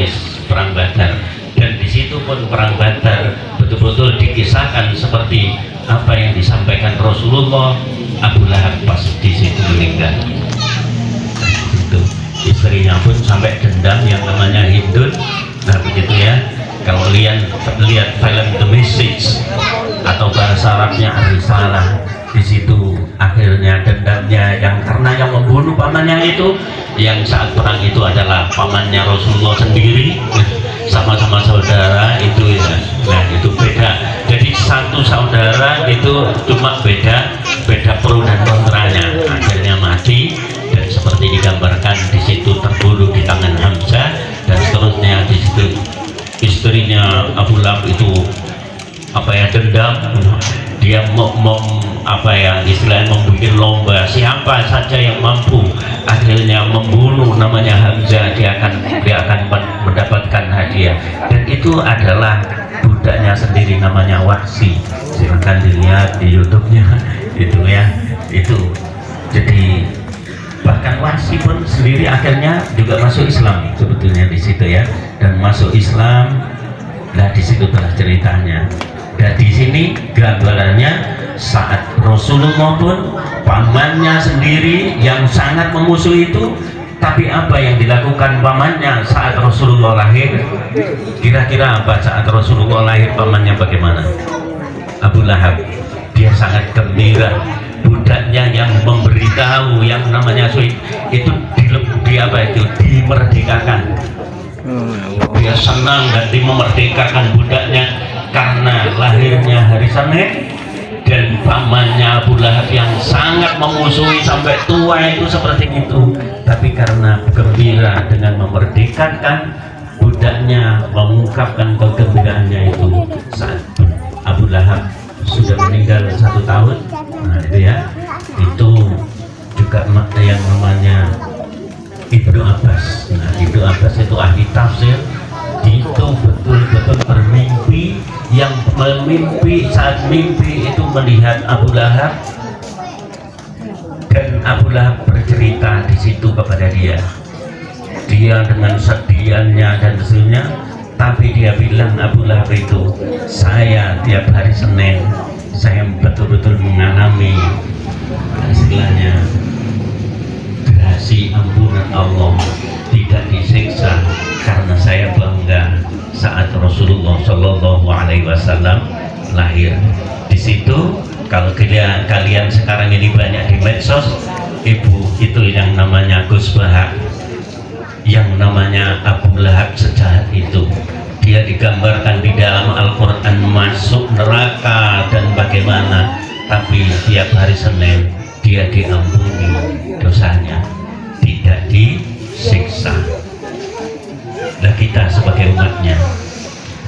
Badar. Dan di situ pun perang Badar betul-betul dikisahkan seperti apa yang disampaikan Rasulullah. Abu Lahab pas di situ meninggal. Itu istrinya pun sampai dendam yang namanya Hindun. Nah begitu ya. Kalau lihat film The Message atau bahasa Arabnya Ar-Risalah, di situ akhirnya dendamnya yang karena yang membunuh pamannya itu, yang saat perang itu adalah pamannya Rasulullah sendiri, sama-sama saudara itu ya. Nah itu beda. Jadi satu saudara itu cuma beda pro dan kontranya. Akhirnya mati dan seperti digambarkan di situ terbunuh di tangan Hamzah dan seterusnya. Di situ istrinya Abu Lahab itu dendam, dia istilahnya membuat lomba siapa saja yang mampu akhirnya membunuh namanya Hamzah, dia akan mendapatkan hadiah. Dan itu adalah budaknya sendiri namanya Wahsy, silahkan dilihat di YouTube-nya itu ya. Itu jadi bahkan Wahsy pun sendiri akhirnya juga masuk Islam sebetulnya di situ ya, dan masuk Islam. Nah di situ telah ceritanya. Dan di sini gambarannya saat Rasulullah pun pamannya sendiri yang sangat memusuhi itu, tapi apa yang dilakukan pamannya saat Rasulullah lahir? Kira-kira apa saat Rasulullah lahir pamannya bagaimana? Abu Lahab, dia sangat gembira. Budaknya yang memberitahu yang namanya Suhaib itu dimerdekakan. Dia senang dan memerdekakan budaknya karena lahirnya hari Senin, dan pamannya Abu Lahab yang sangat memusuhi sampai tua itu seperti itu, tapi karena gembira dengan memerdekakan budaknya, mengungkapkan kegembiraannya itu saat Abu Lahab sudah meninggal 1 tahun. Nah itu ya, itu juga yang namanya Ibnu Abbas. Nah Ibnu Abbas itu ahli tafsir, itu betul-betul bermimpi, yang memimpi saat mimpi itu melihat Abu Lahab, dan Abu Lahab bercerita di situ kepada dia dengan sediannya dan seterusnya. Tapi dia bilang Abu Lahab itu, saya tiap hari Senin saya betul-betul mengalami istilahnya gerasi ampunan Allah, tidak disiksa, karena saya bangga saat Rasulullah Shallallahu Alaihi Wasallam lahir. Di situ kalau kalian sekarang ini banyak di medsos, ibu itu yang namanya Gus Bahak, yang namanya Abu Lahab sejahat itu, dia digambarkan di dalam Al-Quran masuk neraka dan bagaimana, tapi tiap hari Senin dia diampuni dosanya, tidak disiksa. Nah kita sebagai umatnya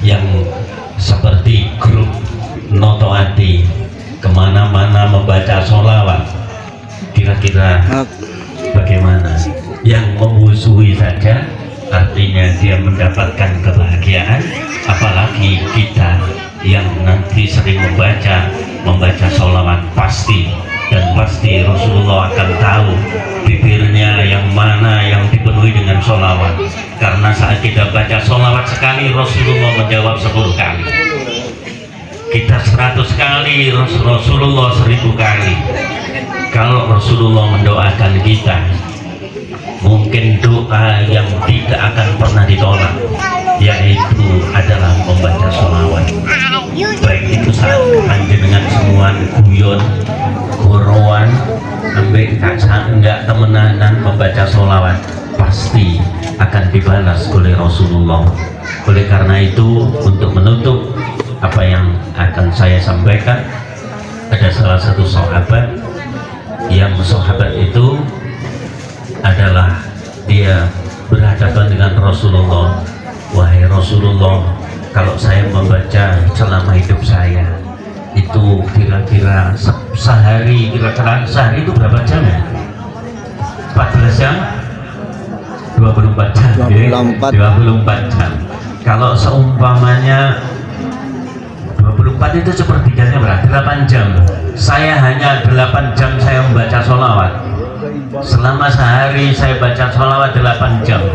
yang seperti grup Notoati kemana-mana membaca sholawat, kira-kira bagaimana? Yang memusuhi saja artinya dia mendapatkan kebahagiaan, apalagi kita yang nanti sering membaca sholawat pasti Rasulullah akan tahu bibirnya yang mana yang dipenuhi dengan sholawat, karena saat kita baca sholawat sekali Rasulullah menjawab 10 kali, kita 100 kali, Rasulullah 1000 kali. Kalau Rasulullah mendoakan kita, mungkin doa yang tidak akan pernah ditolak, yaitu adalah membaca sholawat. Baik itu saat panjenengan semua guyon, gorowan, ambek enggak temenanan membaca sholawat, pasti akan dibalas oleh Rasulullah. Oleh karena itu, untuk menutup apa yang akan saya sampaikan, ada salah satu sahabat yang itu adalah dia berhadapan dengan Rasulullah. Wahai Rasulullah, kalau saya membaca selama hidup saya itu kira-kira sehari itu berapa jam ya? 14 jam? 24 jam 24 jam. Kalau seumpamanya 24 itu sepertiganya berarti 8 jam. Saya hanya 8 jam saya membaca sholawat. Selama sehari saya baca sholawat 8 jam.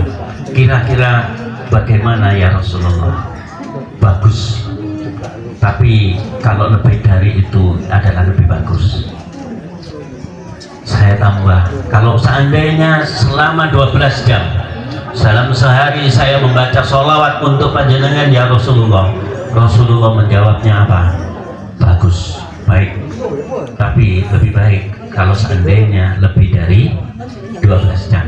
Kira-kira bagaimana ya Rasulullah? bagus, tapi kalau lebih dari itu adalah lebih bagus. Saya tambah, kalau seandainya selama 12 jam dalam sehari saya membaca sholawat untuk panjenengan ya Rasulullah, Rasulullah menjawabnya apa? Bagus, baik, tapi lebih baik kalau seandainya lebih dari 12 jam.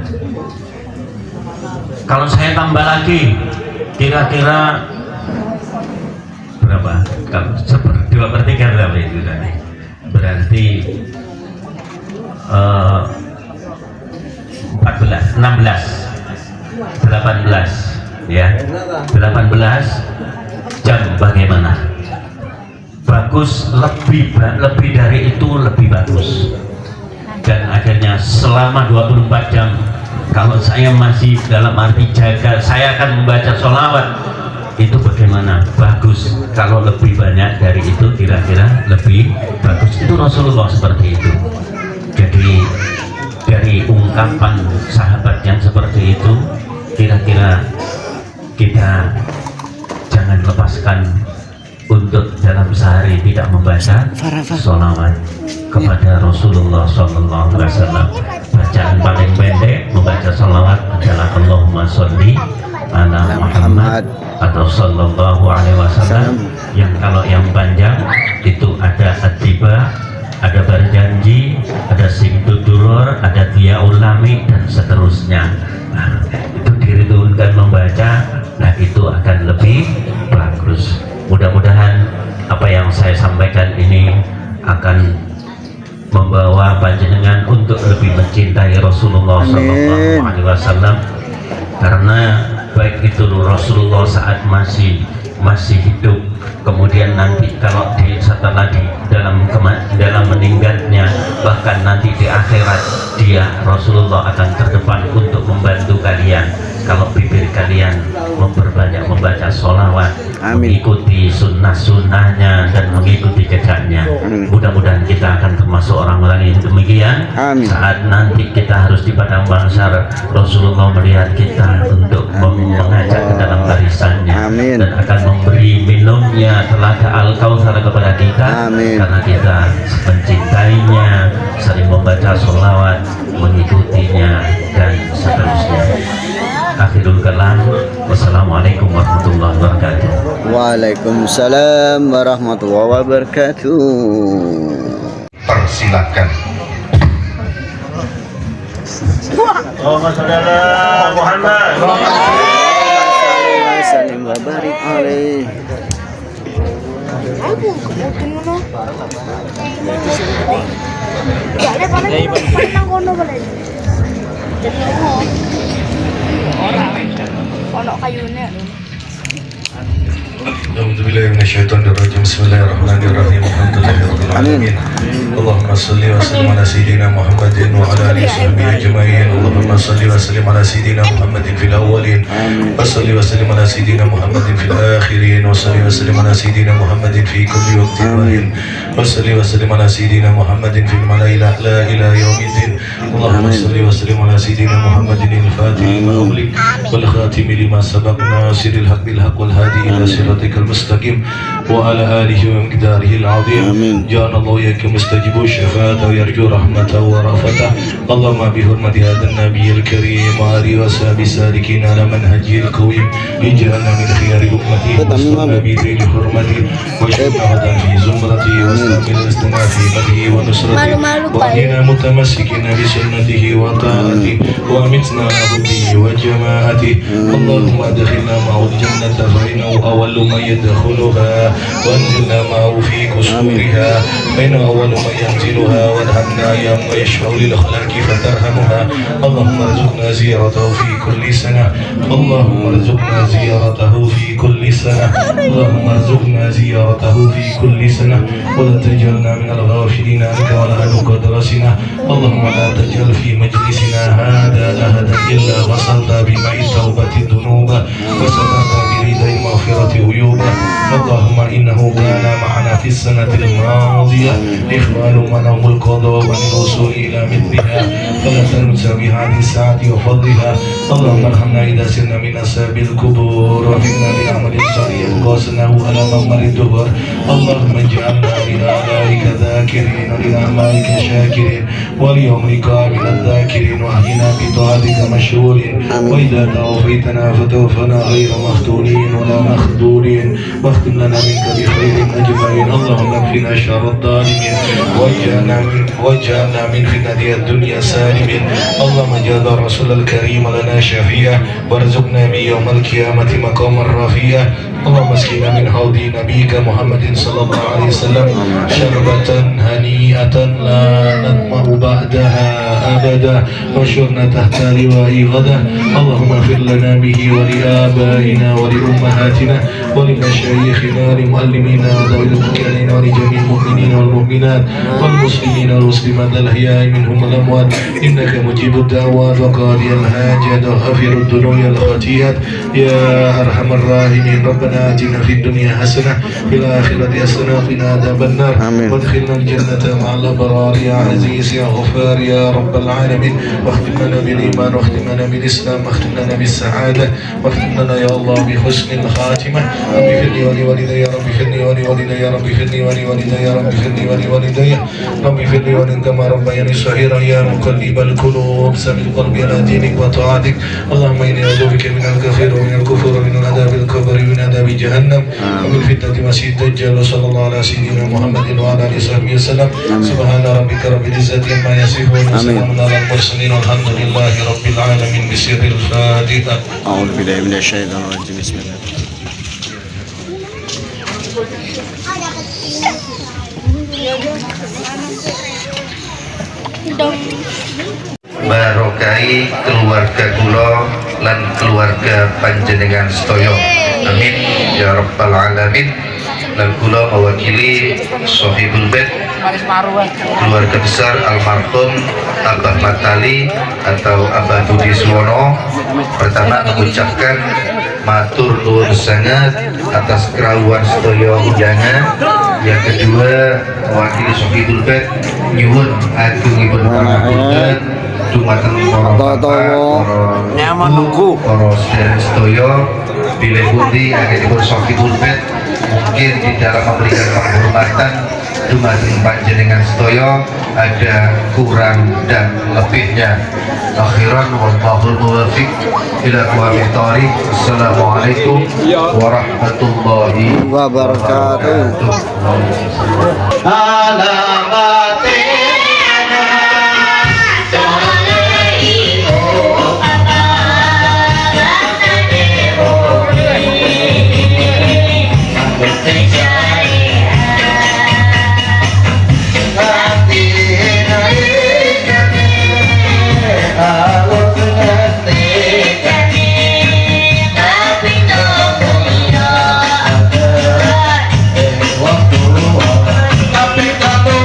Kalau saya tambah lagi, kira-kira berapa? Kalau 2/3 berapa itu tadi? Berarti 14, 16, 18 ya, 18 jam bagaimana? Bagus, lebih dari itu lebih bagus. Dan akhirnya selama 24 jam kalau saya masih dalam arti jaga, saya akan membaca sholawat, itu bagaimana? Bagus. Kalau lebih banyak dari itu kira-kira lebih bagus. Itu Rasulullah seperti itu. Jadi dari ungkapan sahabat yang seperti itu, kira-kira kita jangan lepaskan untuk dalam sehari tidak membaca sholawat kepada Rasulullah SAW. Bacaan paling pendek membaca sholawat adalah Allahumma sholli ala Muhammad atau sallallahu alaihi wasallam. Yang kalau yang panjang itu ada atiba, ada berjanji, ada simtuduror, ada dia ulami dan seterusnya. Nah, itu dirindukan membaca, nah itu akan lebih bagus. Mudah-mudahan apa yang saya sampaikan ini akan membawa panjenengan untuk lebih mencintai Rasulullah SAW, karena baik itu Rasulullah saat masih hidup, kemudian nanti kalau setelah di dalam meninggalnya, bahkan nanti di akhirat dia Rasulullah akan terdepan untuk membantu kalian. Kalau bibir kalian memperbanyak membaca sholawat, mengikuti sunnah-sunnahnya dan mengikuti jejaknya, mudah-mudahan kita akan termasuk orang-orang yang demikian. Saat nanti kita harus di padang mahsyar, Rasulullah melihat kita untuk mengajak ke dalam barisannya dan akan memberi minumnya telaga Al-Kautsar kepada kita, karena kita mencintainya, sering membaca sholawat, mengikutinya dan seterusnya. Akhirul kalam, wassalamualaikum warahmatullahi wabarakatuh. Waalaikumsalam warahmatullahi wabarakatuh. Persilakan. Allahumma sholli ala Muhammad. Salim wa barik alaih. A'udzubillahi minasyaitonirrajim. Bismillahirrahmanirrahim. Alhamdulillahirabbil alamin. Allahumma shalli wa sallim ala sayyidina Muhammadin wa ala alihi washabbihi ajma'in. Allahumma shalli wa sallim ala sayyidina Muhammadin fil awwalin wa shalli wa sallim ala sayyidina Muhammadin fil akhirin wa shalli wa sallim ala sayyidina Muhammadin fi kulli waqtin wa hin wa shalli wa sallim ala sayyidina Muhammadin fil mala'il a'la ila yaumiddin. Allahumma shalli wa sallim ala sayyidina Muhammadin al-fatih lima ughliq wal khatim lima sabaq nasiril haqq bil haqq wal hadi ila siratikal mustaqim wa ala alihi wa miqdarihi al-azim. Ja'alna Allah yakum mustajibu syafa'ata wa yarju rahmatahu wa rafata. Allahumma bi hurmati hadzal nabiyil karim wa alihi wa sahbihi sadiqin ala manhajil qawim ij'alna min khiyari ummati wa bi dhil hurmati wa syafa'atan fi zumrati wa istamil istinafi madhi wa nusrati wa inna mutamassikin bi sunnatihi wa ta'ati wa amitna ala hubbihi wa jama'ati. Allahumma adkhilna ma'al jannata fa innahu awwalu man yadkhuluha wa anzilna ma'ahu fi qusuriha fa innahu awwalu man yanziluha wa adhamna yawma yashfa'u lil khalaqi fatarhamuha. Allahumma arzuqna ziyaratahu fi kulli sana. Allahumma arzuqna ziyaratahu fi kulli sana. Allahumma arzuqna ziyaratahu fi kulli sana wa la taj'alna min al-ghafilin anka wa la nuqadrasina. Allahumma la taj'al fi majlisina hadha ahadan illa ghasalta bi ma'i tawbati dhunuba wa satarta bi ridai maghfirati uyuba. Allahumma اللهم إنه كان معنا في السنة الماضية إخوان منهم القضاء من الوصول إلى مثلها فلا تنسى بهذه الساعة وفضلها. اللهم ارحمنا إذا سرنا من أصحاب القبور وفقنا بعمل صالح قاسناه على ممر الدبر. اللهم اجعلنا من آلائك ذاكرين ولأعمالك شاكرين وليومك من الذاكرين واهدنا بطاعتك مشهورين. وإذا توفيتنا فتوفنا غير مفتونين ولا مخذولين واختم لنا منك بخير أجمعين. اللهم اكفنا شر الظالمين واجعلنا من فتنة الدنيا سالمين. اللهم اجعل الرسول الكريم لنا شفيعا وارزقنا من يوم القيامة مقاما رفيعا. اللهم اسقنا من حوض نبيك محمد صلى الله عليه وسلم شربة هنيئة لا نطمع بعدها أبدا وشرنا تحت لواء غدا. اللهم اغفر لنا به ولآبائنا ولأمهاتنا ولمشايخنا ولمعلمينا وذوي المكانين ولجميع المؤمنين والمؤمنات والمسلمين والمسلمات الأحياء منهم والأموات إنك مجيب الدعوات وقاضي الحاجات وغافر الذنوب والخطيئات يا أرحم الراحمين. ربنا آتنا في الدنيا حسنة في الآخرة حسنة وقنا عذاب النار وادخلنا الجنة مع الأبرار يا عزيز يا غفار يا رب العالمين. واختم لنا بالإيمان واختم لنا بالإسلام واختم لنا بالسعادة واختم لنا يا الله بحسن الخاتمة. رب اغفر لي ولوالدي يا رب اغفر لي ولوالدي يا رب اغفر لي ولوالدي يا رب اغفر لي ولوالدي رب اغفر لي ولوالدي كما ربياني صغيرا يا مقلب القلوب ثبت قلبي على دينك وطاعتك. اللهم إني أعوذ بك من الكفر ومن الكفر ومن عذاب القبر ومن عذاب جهنم ومن فتنة المسيح الدجال. وصلى الله على سيدنا محمد وعلى آله وصحبه وسلم. سبحان ربك رب العزة عما يصفون وسلام على المرسلين والحمد لله رب العالمين. بسر الفاتحة. أعوذ بالله من الشيطان الرجيم. بسم الله. Barokai keluarga kula lan keluarga panjenengan sedaya. Amin ya rabbal alamin. Dan kula mewakili Sohibul Bait keluarga besar almarhum Abah Matali atau Abah Budi Suwono. Pertama mengucapkan matur nuwun sangat atas kerawuan sedaya undangan. Yang kedua mewakili Sohibul Bait nyuwun agungipun pangapunten dumateng para bapak, para sedaya bilih pundi anggenipun Sohibul Bait mungkin di dalam memberikan penghormatan dumateng panjenengan sedaya ada kurang dan lebihnya. Akhiran wallahul muwaffiq ila aqwamit thoriq. Assalamualaikum warahmatullahi wabarakatuh. Tapi kamu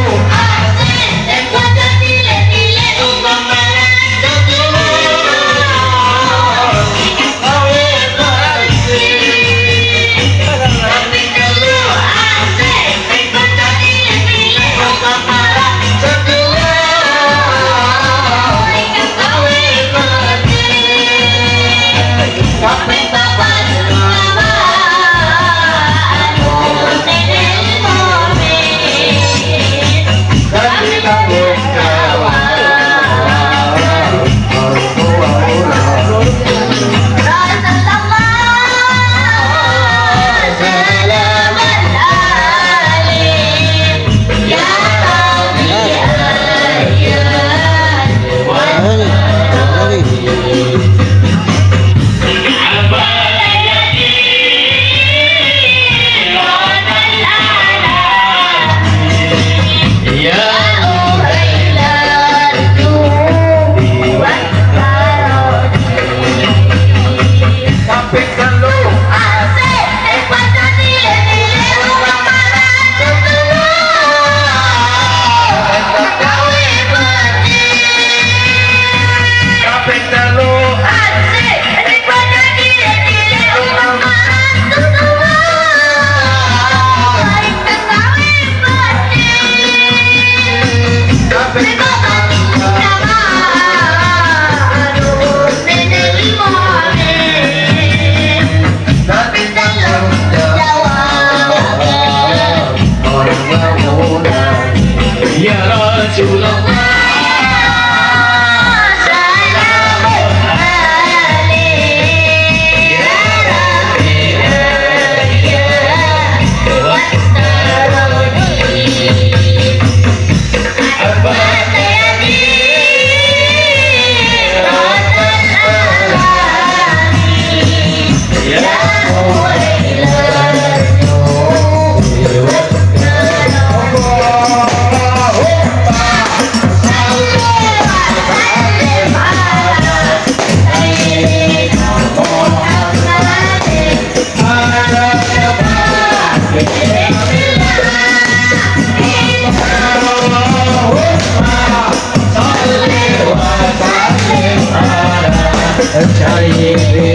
سيدنا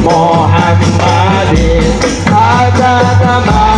محمد هذا تمام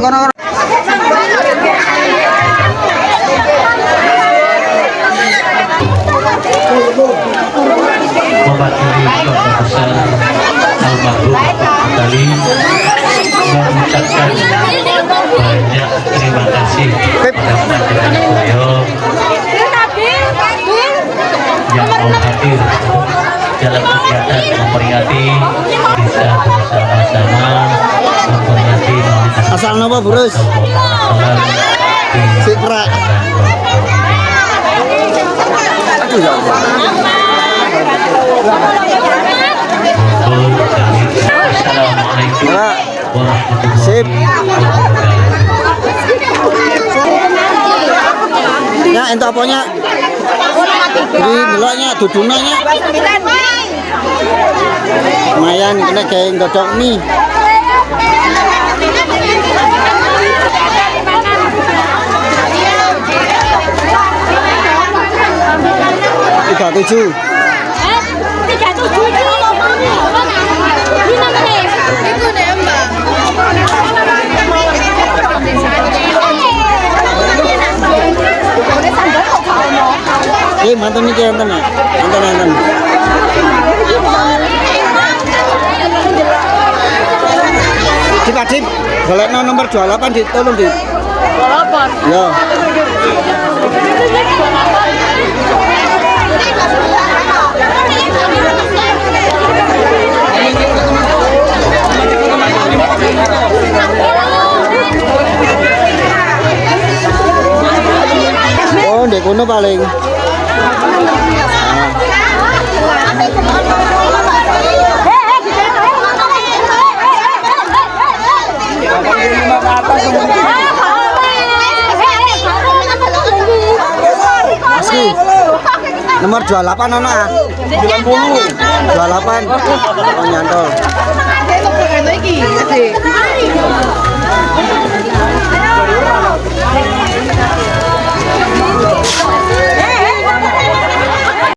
kono. Mewakili keluarga besar almarhum Bapak Tali mengucapkan banyak terima kasih kepada panjenengan beliau yang mau hadir dalam kegiatan memperingati bisa bersama-sama memperingati Maulid Asal napa, Burus? Sikra. Aduh ya Allah. Assalamualaikum warahmatullahi Sip. wabarakatuh. Ya, entuk apanya? Ini deloknya dudunanya. Lumayan kena kayak godok mie. Tiga tujuh. Mantan ini enten ya, enten. Cip, golek nomor 28 ditolong di. 28. Ya. Oh, ndek kono paling. Masih. Nomor 28 ono ah. 90. 28. Oh nyantol.